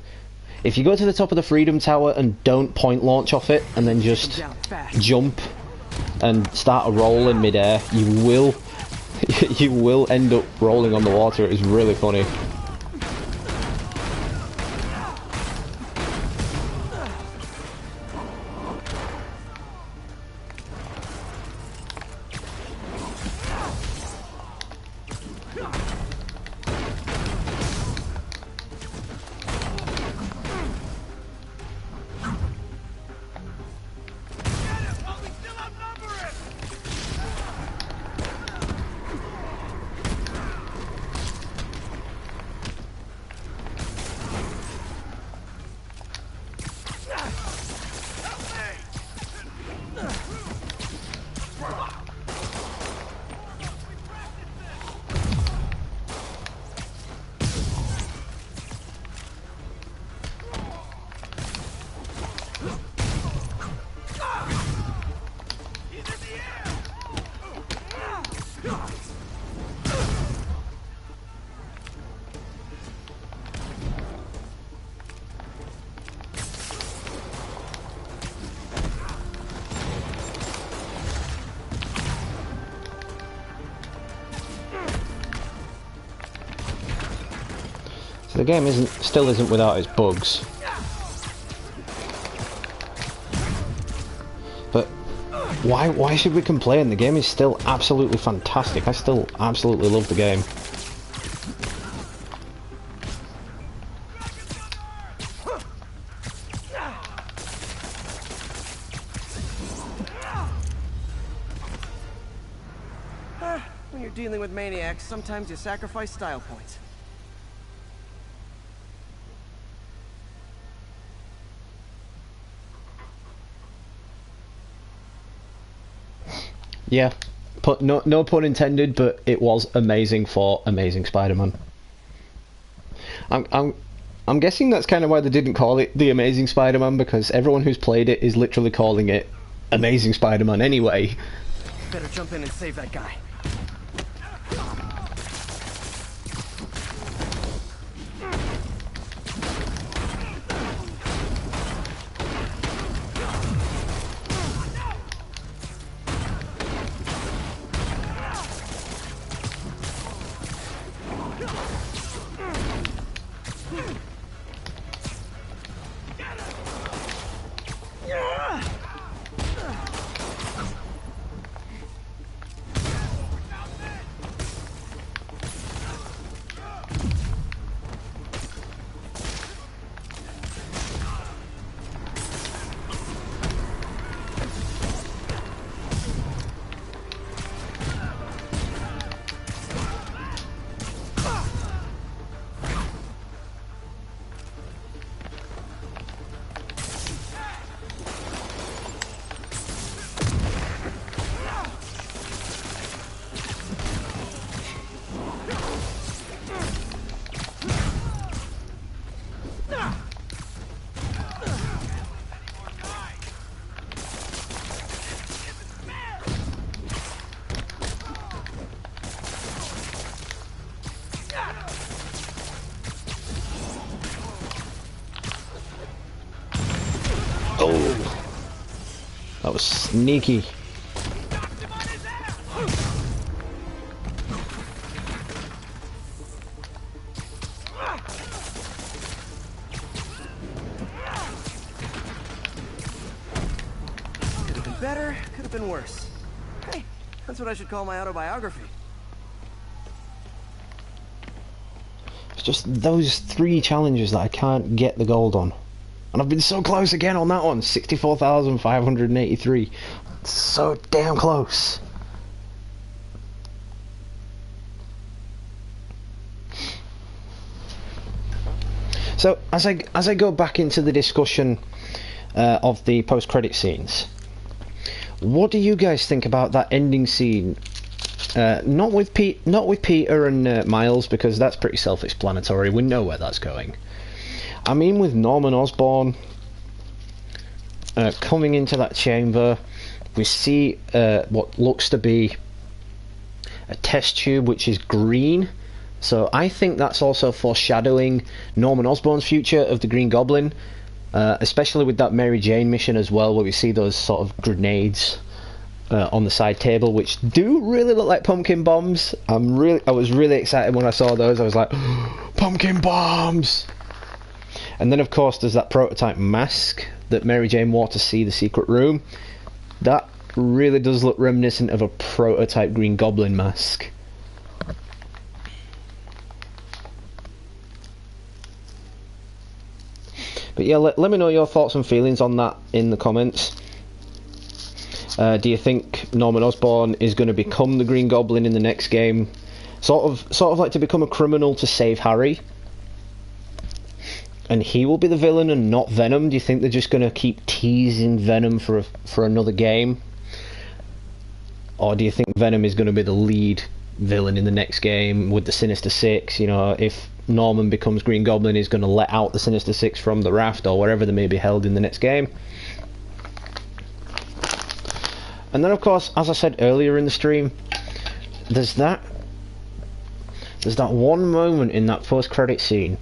If you go to the top of the Freedom Tower and don't point launch off it, and then just jump and start a roll in midair, you will end up rolling on the water. It is really funny. So the game still isn't without its bugs. But why should we complain? The game is still absolutely fantastic. I still absolutely love the game. When you're dealing with maniacs, sometimes you sacrifice style points. Yeah, no pun intended, but it was amazing for Amazing Spider-Man. I'm guessing that's kind of why they didn't call it The Amazing Spider-Man, because everyone who's played it is literally calling it Amazing Spider-Man anyway. Better jump in and save that guy. Oh, that was sneaky. Could have been better, could have been worse. Hey, that's what I should call my autobiography. It's just those 3 challenges that I can't get the gold on. And I've been so close again on that one, 64,583. So damn close. So as I go back into the discussion of the post-credit scenes, what do you guys think about that ending scene? Not with Peter and Miles, because that's pretty self-explanatory. We know where that's going. I mean, with Norman Osborn coming into that chamber, we see what looks to be a test tube which is green. So I think that's also foreshadowing Norman Osborn's future of the Green Goblin, especially with that Mary Jane mission as well, where we see those sort of grenades on the side table, which do really look like pumpkin bombs. I was really excited when I saw those. I was like, pumpkin bombs! And then of course there's that prototype mask that Mary Jane wore to see the secret room. That really does look reminiscent of a prototype Green Goblin mask. But yeah, let me know your thoughts and feelings on that in the comments. Do you think Norman Osborn is going to become the Green Goblin in the next game? Sort of like to become a criminal to save Harry? And he will be the villain and not Venom? Do you think they're just going to keep teasing Venom for another game? Or do you think Venom is going to be the lead villain in the next game with the Sinister Six? You know, if Norman becomes Green Goblin, he's going to let out the Sinister Six from the raft or wherever they may be held in the next game. And then of course, as I said earlier in the stream, there's that one moment in that post-credit scene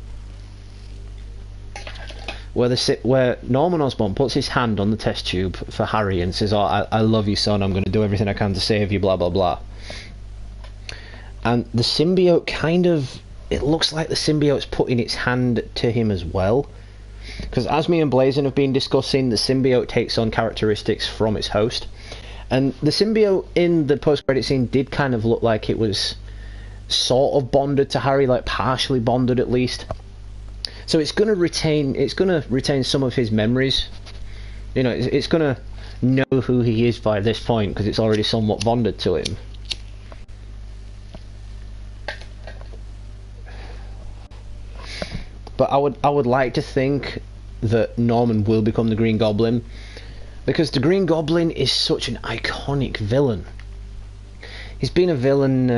where Norman Osborn puts his hand on the test tube for Harry and says, "Oh, I love you, son, I'm going to do everything I can to save you, blah blah blah." And the symbiote it looks like the symbiote's putting its hand to him as well. Because as me and Blazin have been discussing, the symbiote takes on characteristics from its host. And the symbiote in the post-credit scene did kind of look like it was sort of bonded to Harry, like partially bonded at least. So it's going to retain some of his memories. You know, it's going to know who he is by this point because it's already somewhat bonded to him. But I would like to think that Norman will become the Green Goblin, because the Green Goblin is such an iconic villain. He's been a villain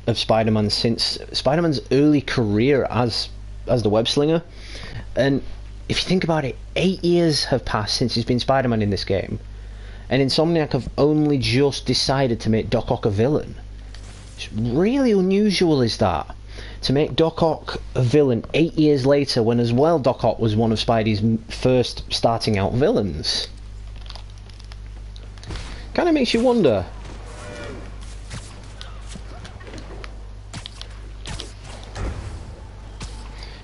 of Spider-Man since Spider-Man's early career as the web slinger. And if you think about it, 8 years have passed since he's been Spider-Man in this game, and Insomniac have only just decided to make Doc Ock a villain. It's really unusual, is that, to make Doc Ock a villain 8 years later, when as well Doc Ock was one of Spidey's first starting out villains. Kind of makes you wonder.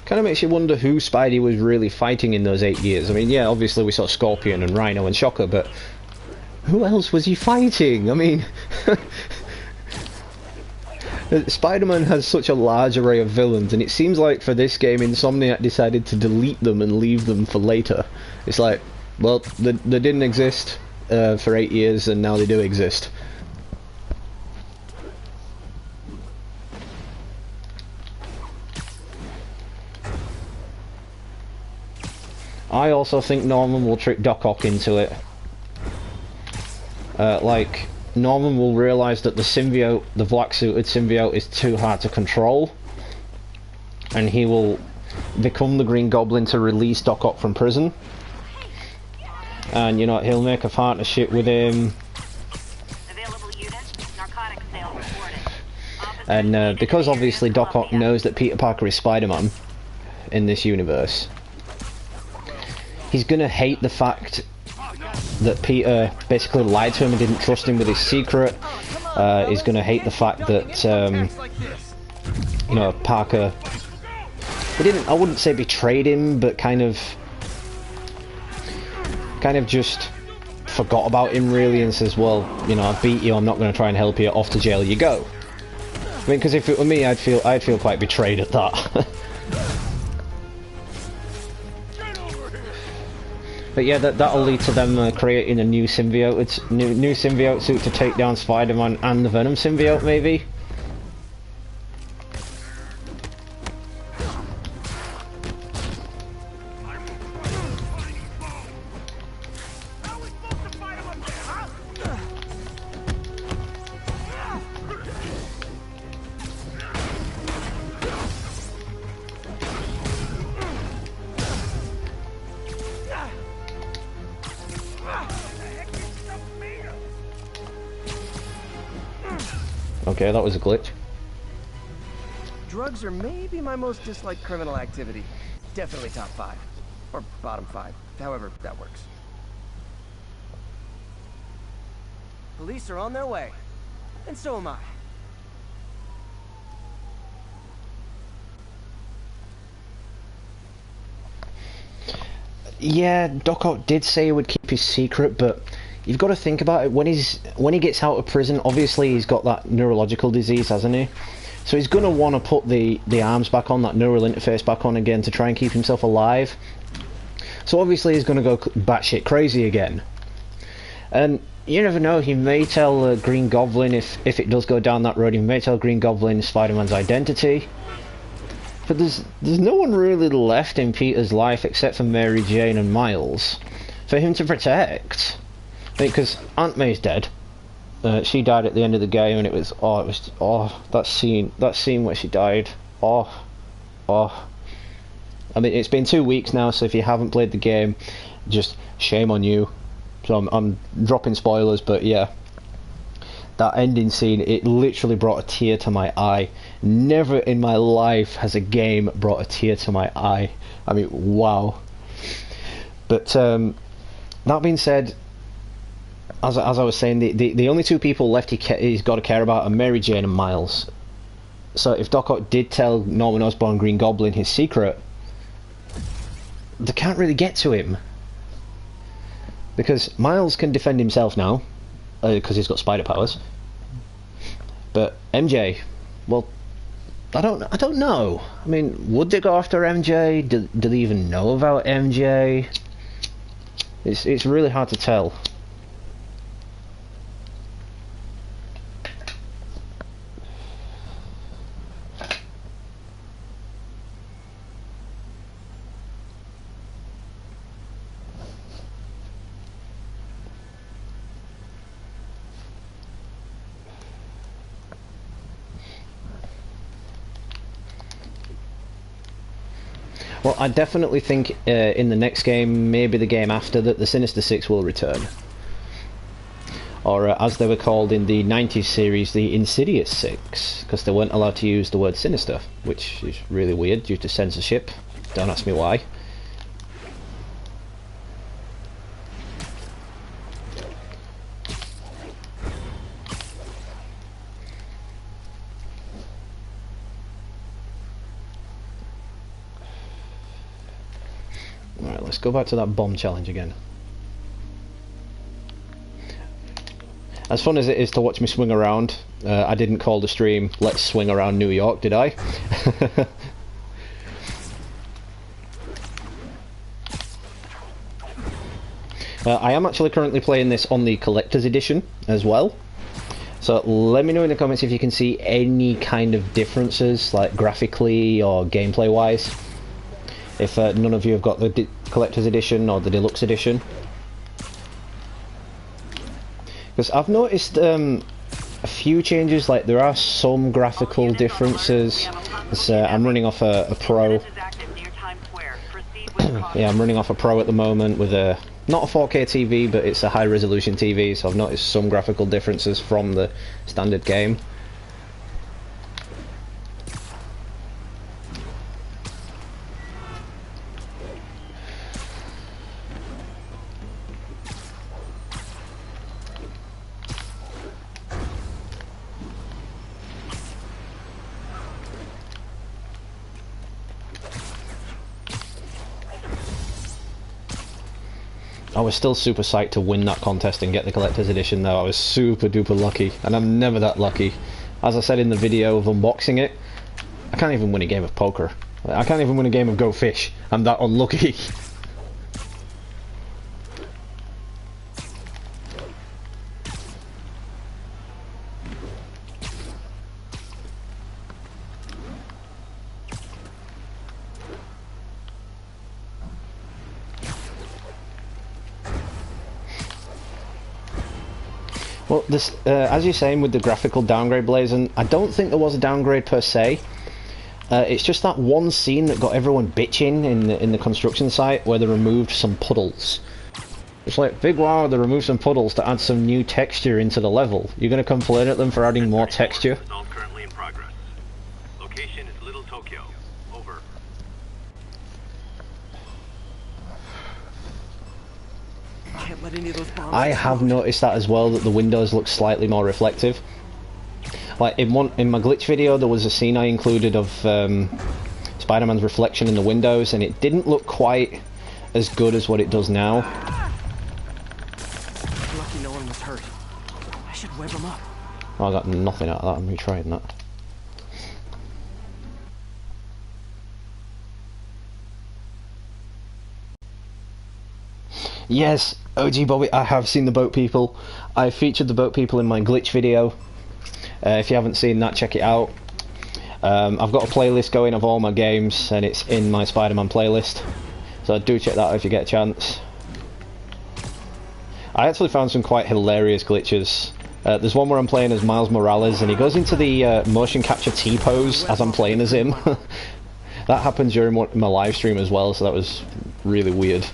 Kind of makes you wonder who Spidey was really fighting in those 8 years. I mean, yeah, obviously we saw Scorpion and Rhino and Shocker, but who else was he fighting? I mean, Spider-Man has such a large array of villains, and it seems like for this game, Insomniac decided to delete them and leave them for later. It's like, well, they didn't exist for 8 years, and now they do exist. I also think Norman will trick Doc Ock into it. Like, Norman will realise that the symbiote, the black-suited symbiote, is too hard to control, and he will become the Green Goblin to release Doc Ock from prison. And, you know, he'll make a partnership with him. Available units, narcotic sale reported. And because obviously Doc Ock knows that Peter Parker is Spider-Man in this universe, he's gonna hate the fact that Peter basically lied to him and didn't trust him with his secret. He's gonna hate the fact that you know, Parker, I wouldn't say betrayed him, but kind of just forgot about him really, and says, well, you know, I beat you, I'm not going to try and help you, off to jail you go. I mean, because if it were me, I'd feel quite betrayed at that. But yeah, that'll lead to them creating a new symbiote, new symbiote suit to take down Spider-Man and the Venom symbiote, maybe. Okay, that was a glitch. Drugs are maybe my most disliked criminal activity. Definitely top 5. Or bottom 5. However that works. Police are on their way. And so am I. Yeah, Doc Ock did say he would keep his secret, but you've got to think about it. When he gets out of prison, obviously he's got that neurological disease, hasn't he? So he's going to want to put the arms back on, that neural interface back on again, to try and keep himself alive. So obviously he's going to go batshit crazy again. And you never know, he may tell Green Goblin, if it does go down that road, he may tell Green Goblin Spider-Man's identity. But there's no one really left in Peter's life except for Mary Jane and Miles for him to protect. Because Aunt May's dead. She died at the end of the game, and that scene where she died. I mean, it's been 2 weeks now, so if you haven't played the game, just shame on you. So I'm dropping spoilers, but yeah, that ending scene, it literally brought a tear to my eye. Never in my life has a game brought a tear to my eye. I mean, wow. But that being said, as I was saying, the only two people left he's got to care about are Mary Jane and Miles. So if Doc Ock did tell Norman Osborn Green Goblin his secret, they can't really get to him. Because Miles can defend himself now, because he's got spider powers. But MJ, well, I don't know. I mean, would they go after MJ? Do they even know about MJ? It's really hard to tell. Well, I definitely think in the next game, maybe the game after, that the Sinister Six will return. Or as they were called in the 90s series, the Insidious Six, because they weren't allowed to use the word sinister, which is really weird due to censorship. Don't ask me why. Alright, let's go back to that bomb challenge again. As fun as it is to watch me swing around, I didn't call the stream "Let's Swing Around New York," did I? I am actually currently playing this on the collector's edition as well. So let me know in the comments if you can see any kind of differences, like graphically or gameplay wise. If none of you have got the collector's edition or the deluxe edition. Because I've noticed a few changes, like there are some graphical differences. I'm running off a Pro. Yeah, I'm running off a Pro at the moment with a, not a 4K TV, but it's a high resolution TV, so I've noticed some graphical differences from the standard game. I was still super psyched to win that contest and get the collector's edition though. I was super duper lucky, and I'm never that lucky. As I said in the video of unboxing it, I can't even win a game of poker. I can't even win a game of Go Fish. I'm that unlucky. Well, this, as you're saying with the graphical downgrade, Blazon, I don't think there was a downgrade per se. It's just that one scene that got everyone bitching in the construction site where they removed some puddles. It's like, big wow, they removed some puddles to add some new texture into the level. You're going to complain at them for adding more texture? Currently in progress. Location is Little Tokyo. Over. Can't let any of those bombs I have noticed that as well, that the windows look slightly more reflective. Like in my glitch video, there was a scene I included of Spider-Man's reflection in the windows, and it didn't look quite as good as what it does now. Lucky no one was hurt. I should web them up. Oh, I got nothing out of that. I'm retrying that. Yes, OG Bobby, I have seen the boat people. I featured the boat people in my glitch video. If you haven't seen that, check it out. I've got a playlist going of all my games, and it's in my Spider-Man playlist. So do check that out if you get a chance. I actually found some quite hilarious glitches. There's one where I'm playing as Miles Morales, and he goes into the motion capture T-pose as I'm playing as him. That happened during my live stream as well, so that was really weird.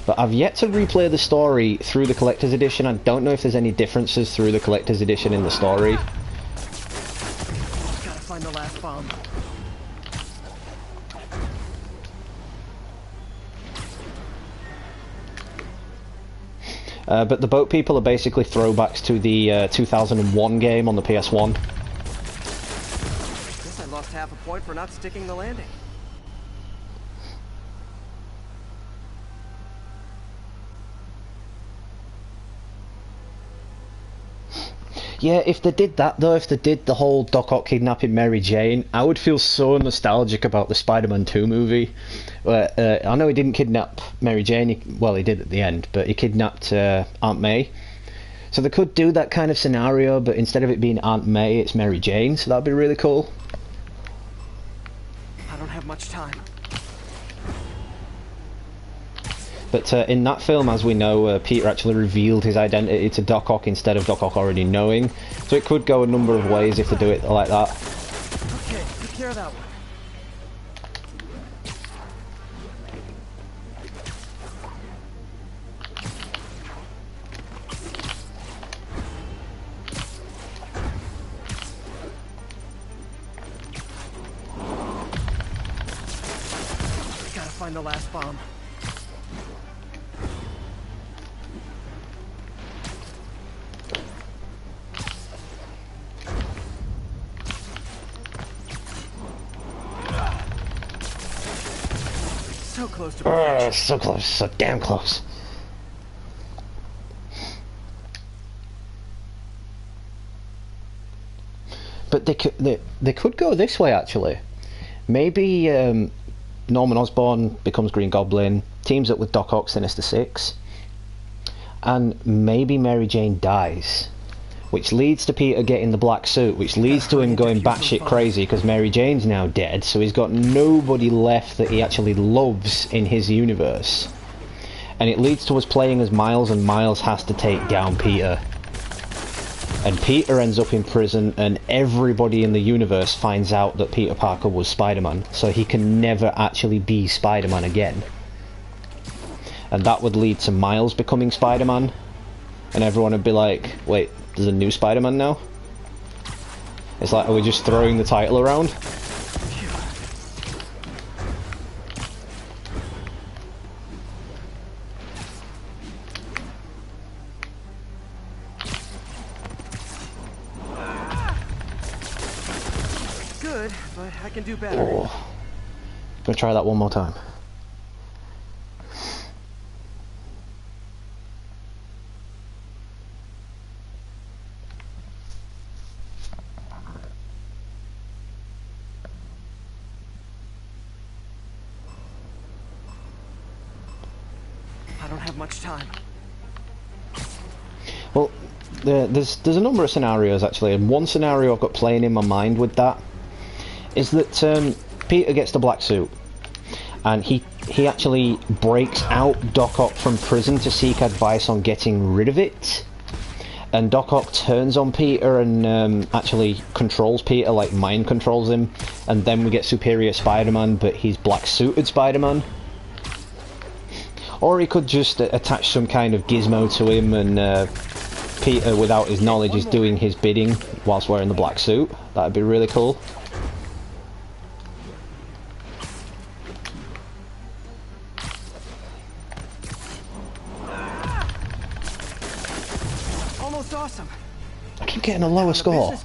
But I've yet to replay the story through the collector's edition. I don't know if there's any differences through the collector's edition in the story. Gotta find the last bomb. But the boat people are basically throwbacks to the 2001 game on the ps1. Guess I lost half a point for not sticking the landing. Yeah, if they did that though, if they did the whole Doc Ock kidnapping Mary Jane, I would feel so nostalgic about the Spider-Man 2 movie. I know he didn't kidnap Mary Jane, well he did at the end, but he kidnapped Aunt May. So they could do that kind of scenario, but instead of it being Aunt May, it's Mary Jane, so that'd be really cool. I don't have much time. But in that film, as we know, Peter actually revealed his identity to Doc Ock instead of Doc Ock already knowing. So it could go a number of ways if they do it like that. Okay, take care of that one. Gotta find the last bomb. So close to perfection. So close, so damn close. But they could go this way actually. Maybe Norman Osborn becomes Green Goblin, teams up with Doc Ock, Sinister Six, and maybe Mary Jane dies, which leads to Peter getting the black suit, which leads to him going batshit crazy because Mary Jane's now dead, so he's got nobody left that he actually loves in his universe. And it leads to us playing as Miles, and Miles has to take down Peter. And Peter ends up in prison, and everybody in the universe finds out that Peter Parker was Spider-Man, so he can never actually be Spider-Man again. And that would lead to Miles becoming Spider-Man, and everyone would be like, wait, there's a new Spider-Man now? It's like, are we just throwing the title around? Good, but I can do better. Oh. Gonna try that one more time. I don't have much time. Well, there's a number of scenarios actually, and one scenario I've got playing in my mind with that is that Peter gets the black suit, and he actually breaks out Doc Ock from prison to seek advice on getting rid of it. And Doc Ock turns on Peter and actually controls Peter, like mind controls him, and then we get Superior Spider-Man, but he's black-suited Spider-Man. Or he could just attach some kind of gizmo to him, and Peter, without his knowledge, is doing his bidding whilst wearing the black suit. That'd be really cool. Almost awesome. I keep getting a lower score.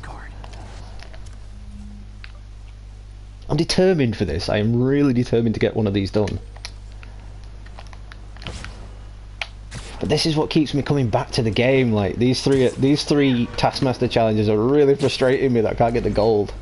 I'm determined for this. I am really determined to get one of these done. But this is what keeps me coming back to the game. Like these three taskmaster challenges are really frustrating me that I can't get the gold.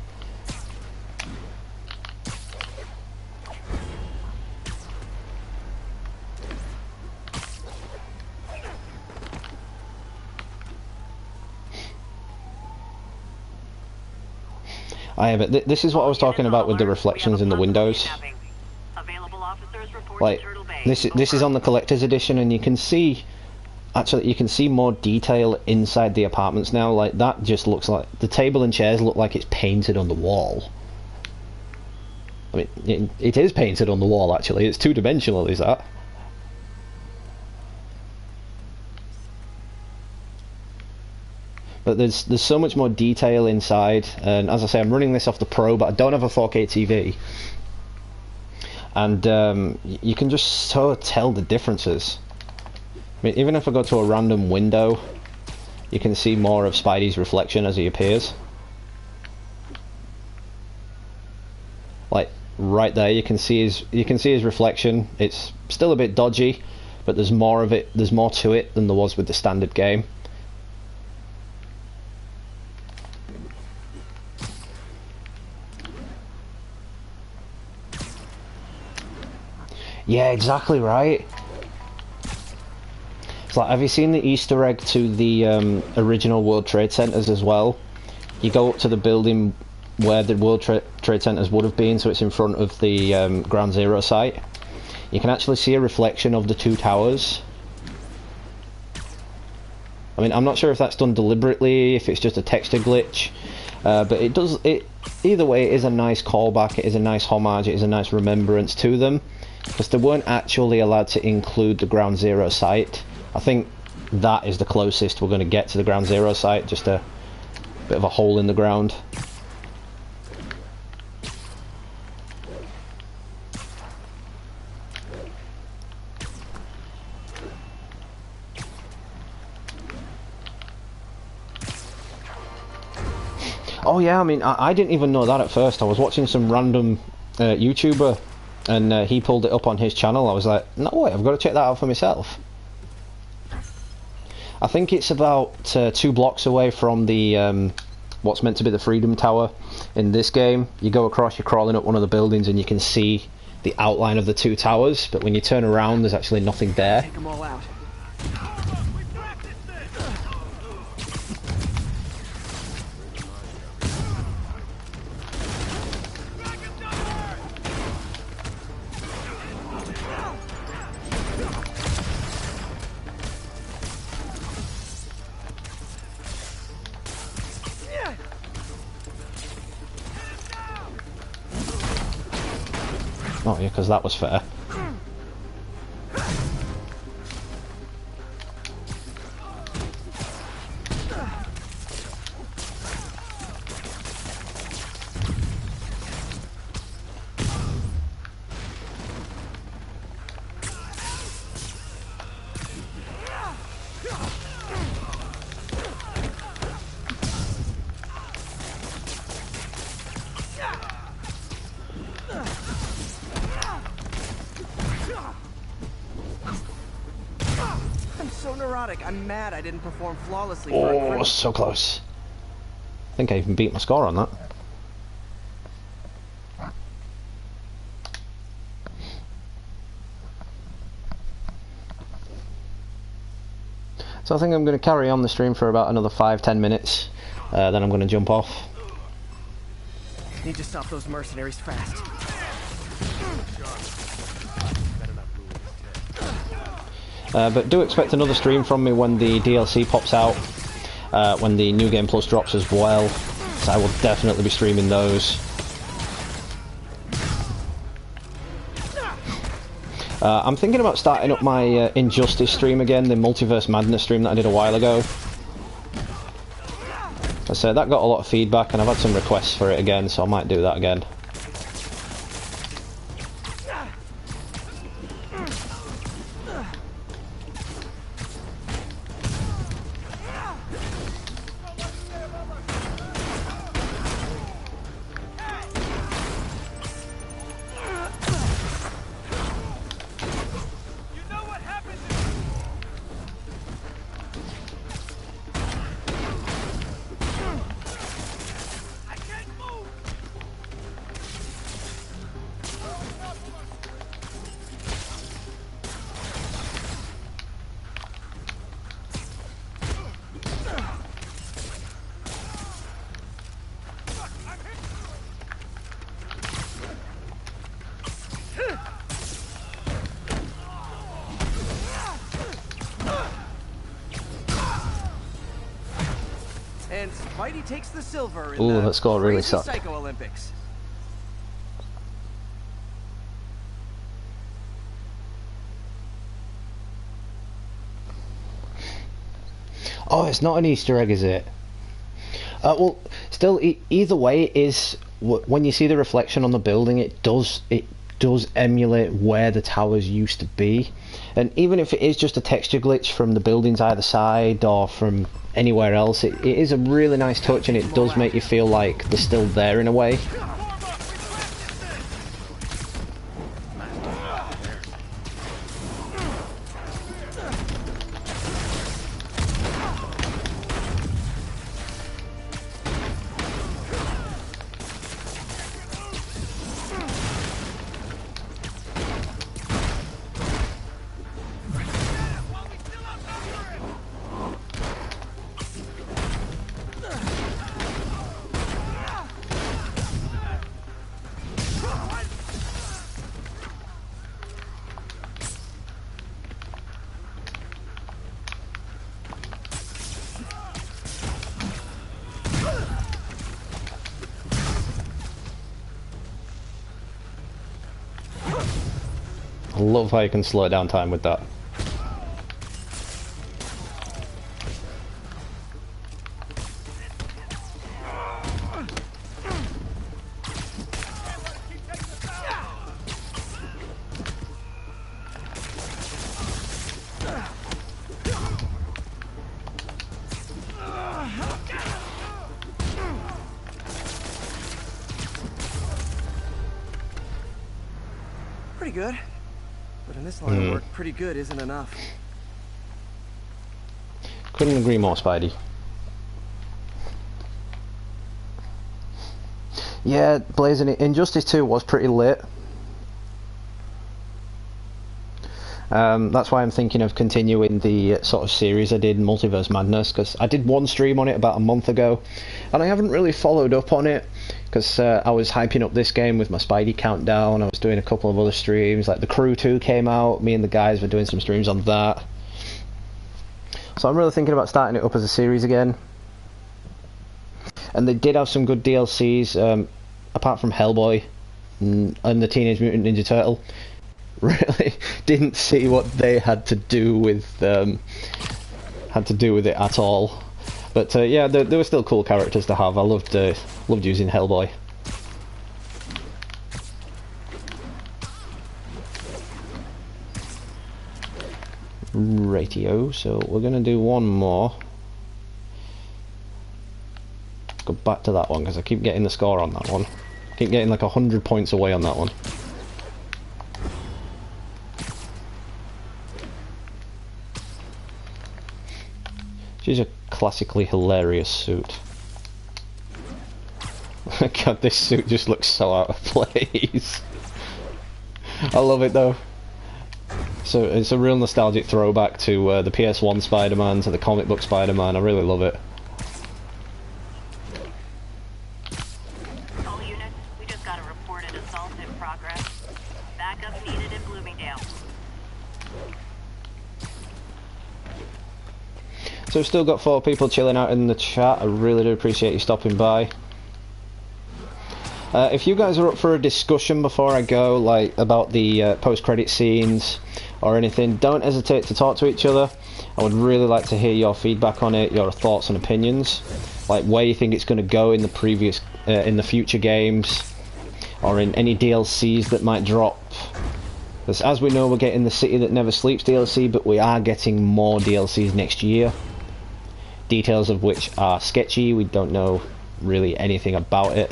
But this is what I was talking about with the reflections in the windows. Like this is on the collector's edition, and you can see more detail inside the apartments now. Like that just looks like the table and chairs look like it's painted on the wall. I mean, it is painted on the wall actually. It's two-dimensional, is that? But there's so much more detail inside, and as I say, I'm running this off the Pro, but I don't have a 4K TV. And you can just so tell the differences. I mean, even if I go to a random window, you can see more of Spidey's reflection as he appears. Like right there, you can see his reflection. It's still a bit dodgy, but there's more of it. There's more to it than there was with the standard game. Yeah, exactly right. It's like, have you seen the Easter egg to the original World Trade Centers as well? You go up to the building where the World Trade Centers would have been, so it's in front of the Ground Zero site. You can actually see a reflection of the two towers. I mean, I'm not sure if that's done deliberately, if it's just a texture glitch, but it does. Either way, it is a nice callback. It is a nice homage. It is a nice remembrance to them. Because they weren't actually allowed to include the Ground Zero site. I think that is the closest we're going to get to the Ground Zero site, just a bit of a hole in the ground. Oh yeah, I mean, I didn't even know that at first. I was watching some random YouTuber and he pulled it up on his channel. I was like, no way, I've got to check that out for myself. I think it's about 2 blocks away from the what's meant to be the Freedom Tower in this game. You go across, you're crawling up one of the buildings, and you can see the outline of the 2 towers, but when you turn around, there's actually nothing there. Take them all out. Oh yeah, because that was fair. I'm mad I didn't perform flawlessly for a Oh, criminal. so close. I think I even beat my score on that. So I think I'm going to carry on the stream for about another 5-10 minutes, then I'm going to jump off. Need to stop those mercenaries fast. But do expect another stream from me when the DLC pops out, when the New Game Plus drops as well, so I will definitely be streaming those. I'm thinking about starting up my Injustice stream again, the Multiverse Madness stream that I did a while ago. I said that got a lot of feedback and I've had some requests for it again, so I might do that again. And Spidey takes the silver in Ooh, the that score really crazy sucked. Psycho Olympics. Oh, it's not an Easter egg, is it? Well, still, either way, it is when you see the reflection on the building, it does emulate where the towers used to be, and even if it is just a texture glitch from the buildings either side or from anywhere else, it is a really nice touch, and it does make you feel like they're still there in a way. I love how you can slow down time with that. Pretty good. But in this line of work, pretty good isn't enough. Couldn't agree more, Spidey. Yeah, blazing it. Injustice 2 was pretty lit. That's why I'm thinking of continuing the sort of series I did, Multiverse Madness, because I did one stream on it about a month ago, and I haven't really followed up on it, because I was hyping up this game with my Spidey countdown. I was doing a couple of other streams, like The Crew 2 came out, me and the guys were doing some streams on that. So I'm really thinking about starting it up as a series again. And they did have some good DLCs, apart from Hellboy and the Teenage Mutant Ninja Turtle. Really didn't see what they had to do with it at all. But yeah, they were still cool characters to have. I loved using Hellboy. Ratio. So we're gonna do one more. Go back to that one because I keep getting the score on that one. Keep getting like 100 points away on that one. She's a classically hilarious suit. God, this suit just looks so out of place. I love it though. So it's a real nostalgic throwback to the PS1 Spider-Man, to the comic book Spider-Man. I really love it. All units, we just got a reported assault in progress. Backup needed in Bloomingdale. So we've still got 4 people chilling out in the chat. I really do appreciate you stopping by. If you guys are up for a discussion before I go, like about the post-credit scenes or anything, don't hesitate to talk to each other. I would really like to hear your feedback on it, your thoughts and opinions, like where you think it's going to go in the future games, or in any DLCs that might drop. Because as we know, we're getting the City That Never Sleeps DLC, but we are getting more DLCs next year. Details of which are sketchy. We don't know really anything about it.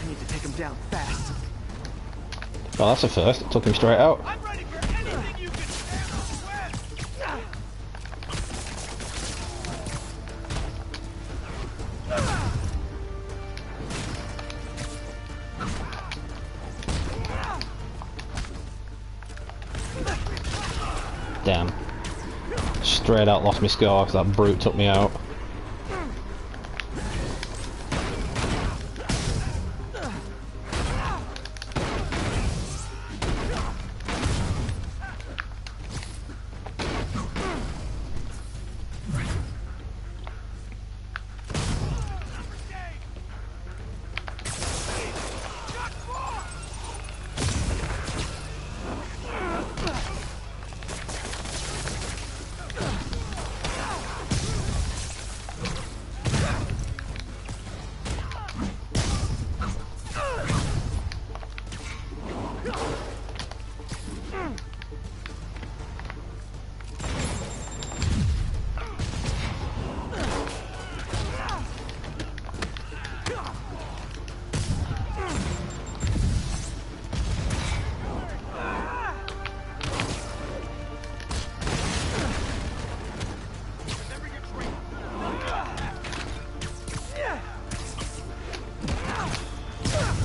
I need to take him down fast. Oh, that's a first. It took him straight out. I'm ready for anything you can stand. Damn. Straight out lost my score because that brute took me out.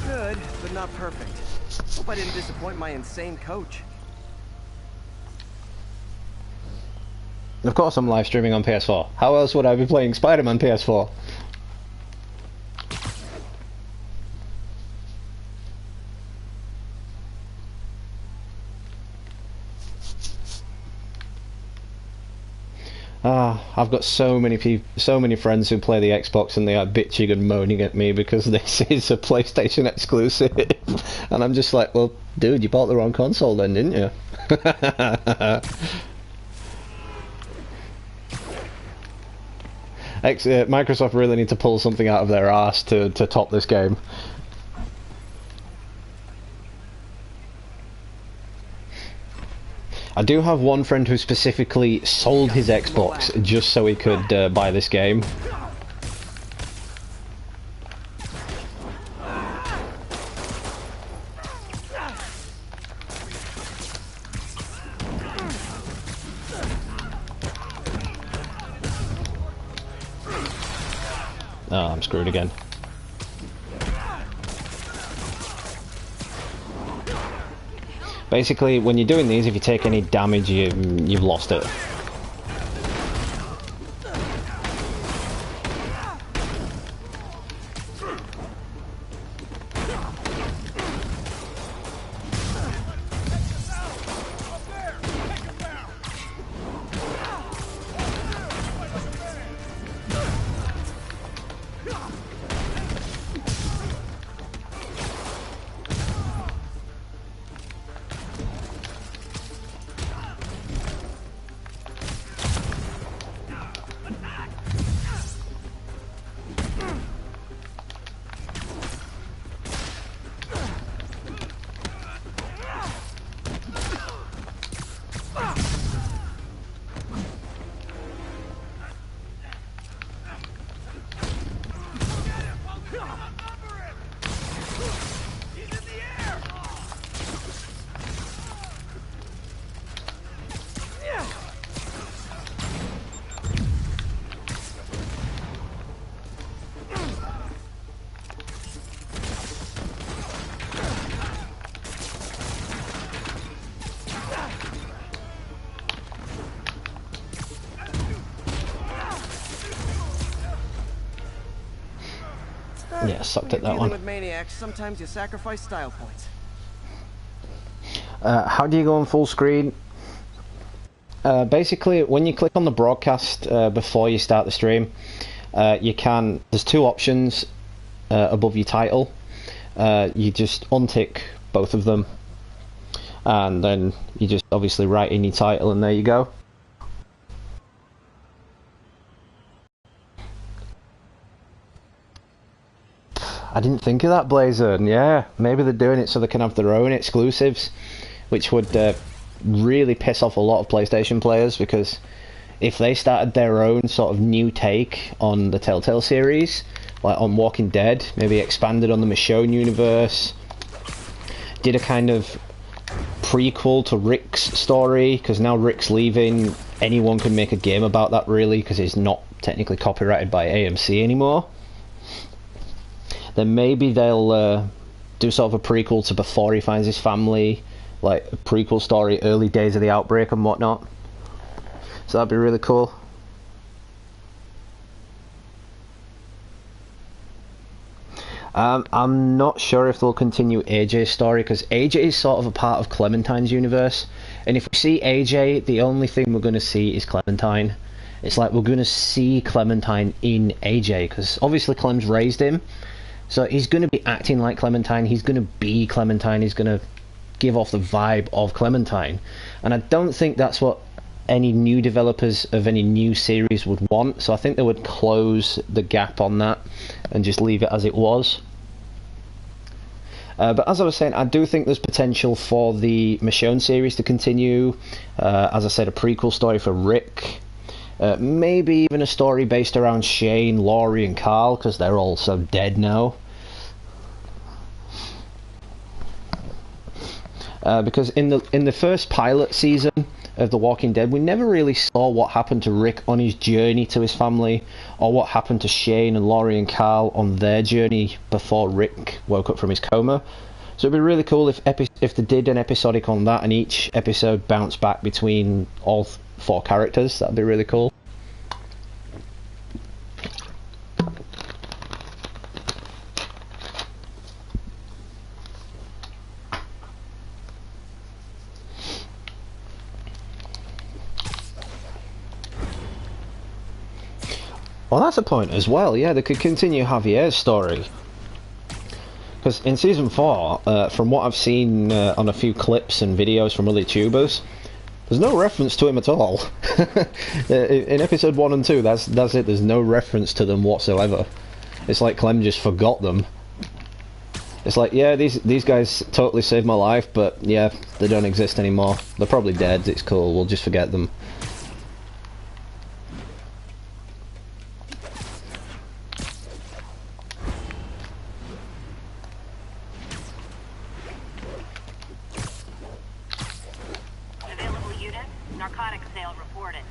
Good, but not perfect. Hope I didn't disappoint my insane coach. Of course I'm live streaming on PS4. How else would I be playing Spider-Man PS4? I've got so many friends who play the Xbox and they are bitching and moaning at me because this is a PlayStation exclusive. And I'm just like, well, dude, you bought the wrong console then, didn't you? Microsoft really need to pull something out of their arse to top this game. I do have one friend who specifically sold his Xbox just so he could buy this game. Oh, I'm screwed again. Basically, when you're doing these, if you take any damage, you've lost it. Yeah, sucked at that one. With maniacs, sometimes you sacrifice style points. How do you go on full screen? Basically, when you click on the broadcast before you start the stream, there's two options above your title. You just untick both of them, and then you just obviously write in your title, and there you go. I didn't think of that, Blazon. Yeah, maybe they're doing it so they can have their own exclusives, which would really piss off a lot of PlayStation players, because if they started their own sort of new take on the Telltale series, like on Walking Dead, maybe expanded on the Michonne universe, did a kind of prequel to Rick's story, because now Rick's leaving, anyone can make a game about that really, because it's not technically copyrighted by AMC anymore. Then maybe they'll do sort of a prequel to before he finds his family, like a prequel story, early days of the outbreak and whatnot. So that'd be really cool. I'm not sure if they'll continue AJ's story, because AJ is sort of a part of Clementine's universe, and if we see AJ, the only thing we're going to see is Clementine. It's like we're going to see Clementine in AJ, because obviously Clem's raised him. So he's going to be acting like Clementine, he's going to be Clementine, he's going to give off the vibe of Clementine. And I don't think that's what any new developers of any new series would want, so I think they would close the gap on that and just leave it as it was. But as I was saying, I do think there's potential for the Michonne series to continue. As I said, a prequel story for Rick. Maybe even a story based around Shane, Laurie and Carl, because they're all so dead now. Because in the first pilot season of The Walking Dead, we never really saw what happened to Rick on his journey to his family, or what happened to Shane and Laurie and Carl on their journey before Rick woke up from his coma. So it'd be really cool if they did an episodic on that, and each episode bounced back between all four characters. That'd be really cool. Well, that's a point as well. Yeah, they could continue Javier's story. Because in Season 4, from what I've seen on a few clips and videos from other YouTubers, there's no reference to him at all. In Episode 1 and 2, that's it. There's no reference to them whatsoever. It's like Clem just forgot them. It's like, yeah, these guys totally saved my life, but yeah, they don't exist anymore. They're probably dead. It's cool. We'll just forget them. Available units, narcotics sale reported.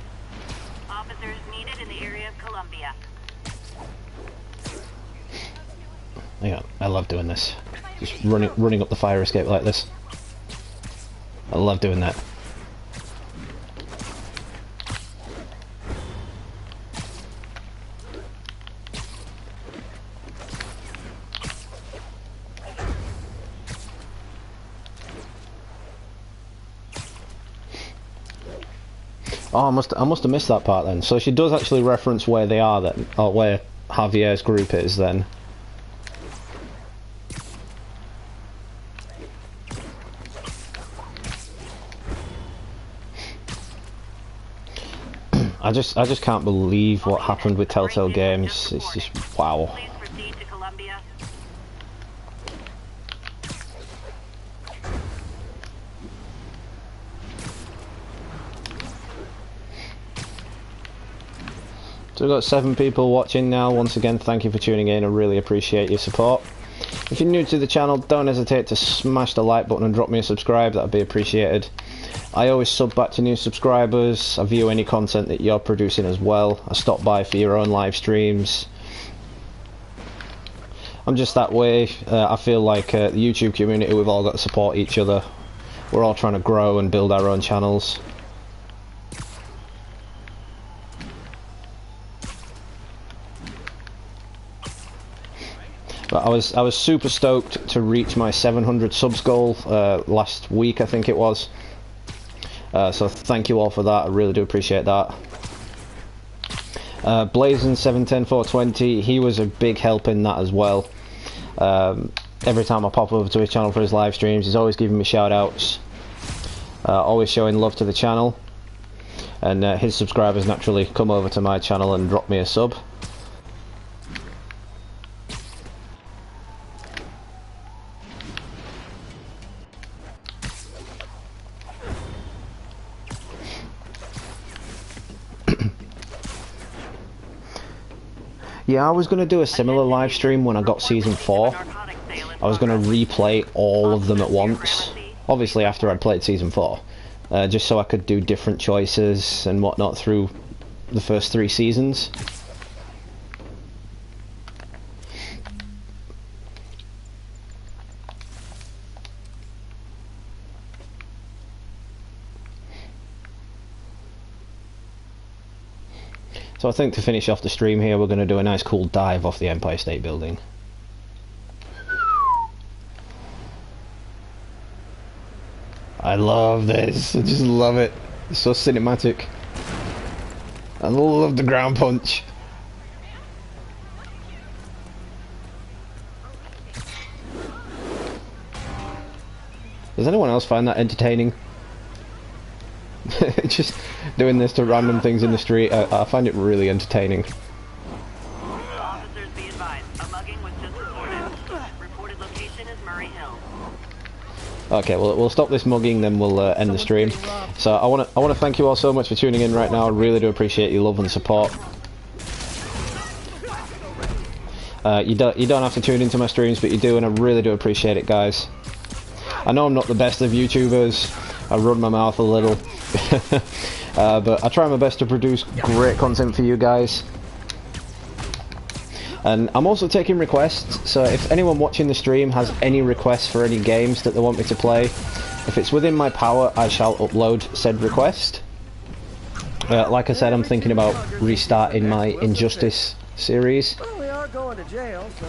Officers needed in the area of Columbia. Yeah, I love doing this. Just running up the fire escape like this. I love doing that. Oh, I must have missed that part then. So she does actually reference where they are then, or where Javier's group is then. I just can't believe what happened with Telltale Games. It's just wow. Please proceed to Columbia. So we've got 7 people watching now. Once again, thank you for tuning in. I really appreciate your support. If you're new to the channel, don't hesitate to smash the like button and drop me a subscribe. That would be appreciated. I always sub back to new subscribers. I view any content that you're producing as well. I stop by for your own live streams. I'm just that way. I feel like the YouTube community, we've all got to support each other. We're all trying to grow and build our own channels. But I was super stoked to reach my 700 subs goal last week, I think it was. So thank you all for that. I really do appreciate that. Blazing 710420, he was a big help in that as well. Every time I pop over to his channel for his live streams, he's always giving me shout outs, always showing love to the channel, and his subscribers naturally come over to my channel and drop me a sub. Yeah, I was going to do a similar live stream when I got Season 4. I was going to replay all of them at once. Obviously after I'd played Season 4. Just so I could do different choices and whatnot through the first 3 seasons. So I think to finish off the stream here, we're going to do a nice cool dive off the Empire State Building. I love this. I just love it. It's so cinematic. I love the ground punch. Does anyone else find that entertaining? Just doing this to random things in the street, I find it really entertaining. Officers be advised, a mugging was just reported. Reported location is Murray Hill. Okay, well we'll stop this mugging, then we'll end the stream. So I want to thank you all so much for tuning in right now. I really do appreciate your love and support. You don't have to tune into my streams, but you do, and I really do appreciate it, guys. I know I'm not the best of YouTubers. I run my mouth a little. But I try my best to produce great content for you guys. And I'm also taking requests, so if anyone watching the stream has any requests for any games that they want me to play, if it's within my power, I shall upload said request. Like I said, I'm thinking about restarting my Injustice series. Well, we are going to jail, so...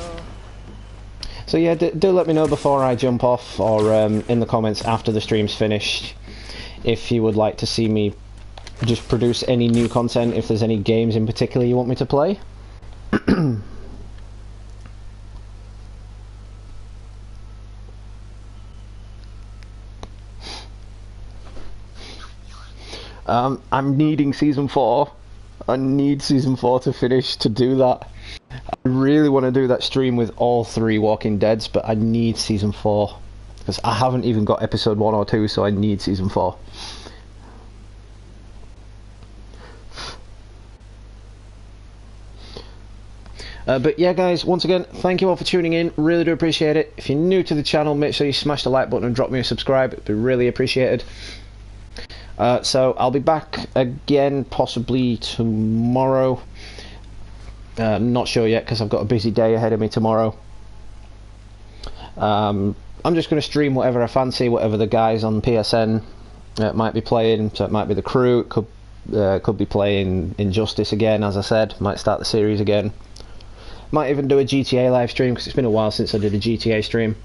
So yeah, do let me know before I jump off, or in the comments after the stream's finished, if you would like to see me just produce any new content, if there's any games in particular you want me to play. I'm needing Season 4. I need Season 4 to finish to do that. I really want to do that stream with all 3 Walking Deads, but I need season 4 because I haven't even got episode 1 or 2, so I need season 4. But yeah, guys, once again, thank you all for tuning in. Really do appreciate it. If you're new to the channel, make sure you smash the like button and drop me a subscribe. It'd be really appreciated. So I'll be back again possibly tomorrow. Not sure yet because I've got a busy day ahead of me tomorrow. I'm just going to stream whatever I fancy, whatever the guys on PSN might be playing. So it might be the crew. It could be playing Injustice again, as I said. Might start the series again. Might even do a GTA live stream because it's been a while since I did a GTA stream.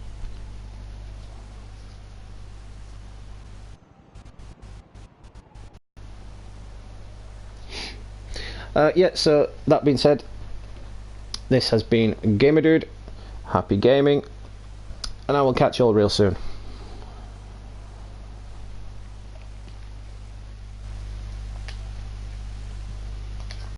Yeah, so that being said, this has been Gamer Dude. Happy gaming, and I will catch you all real soon.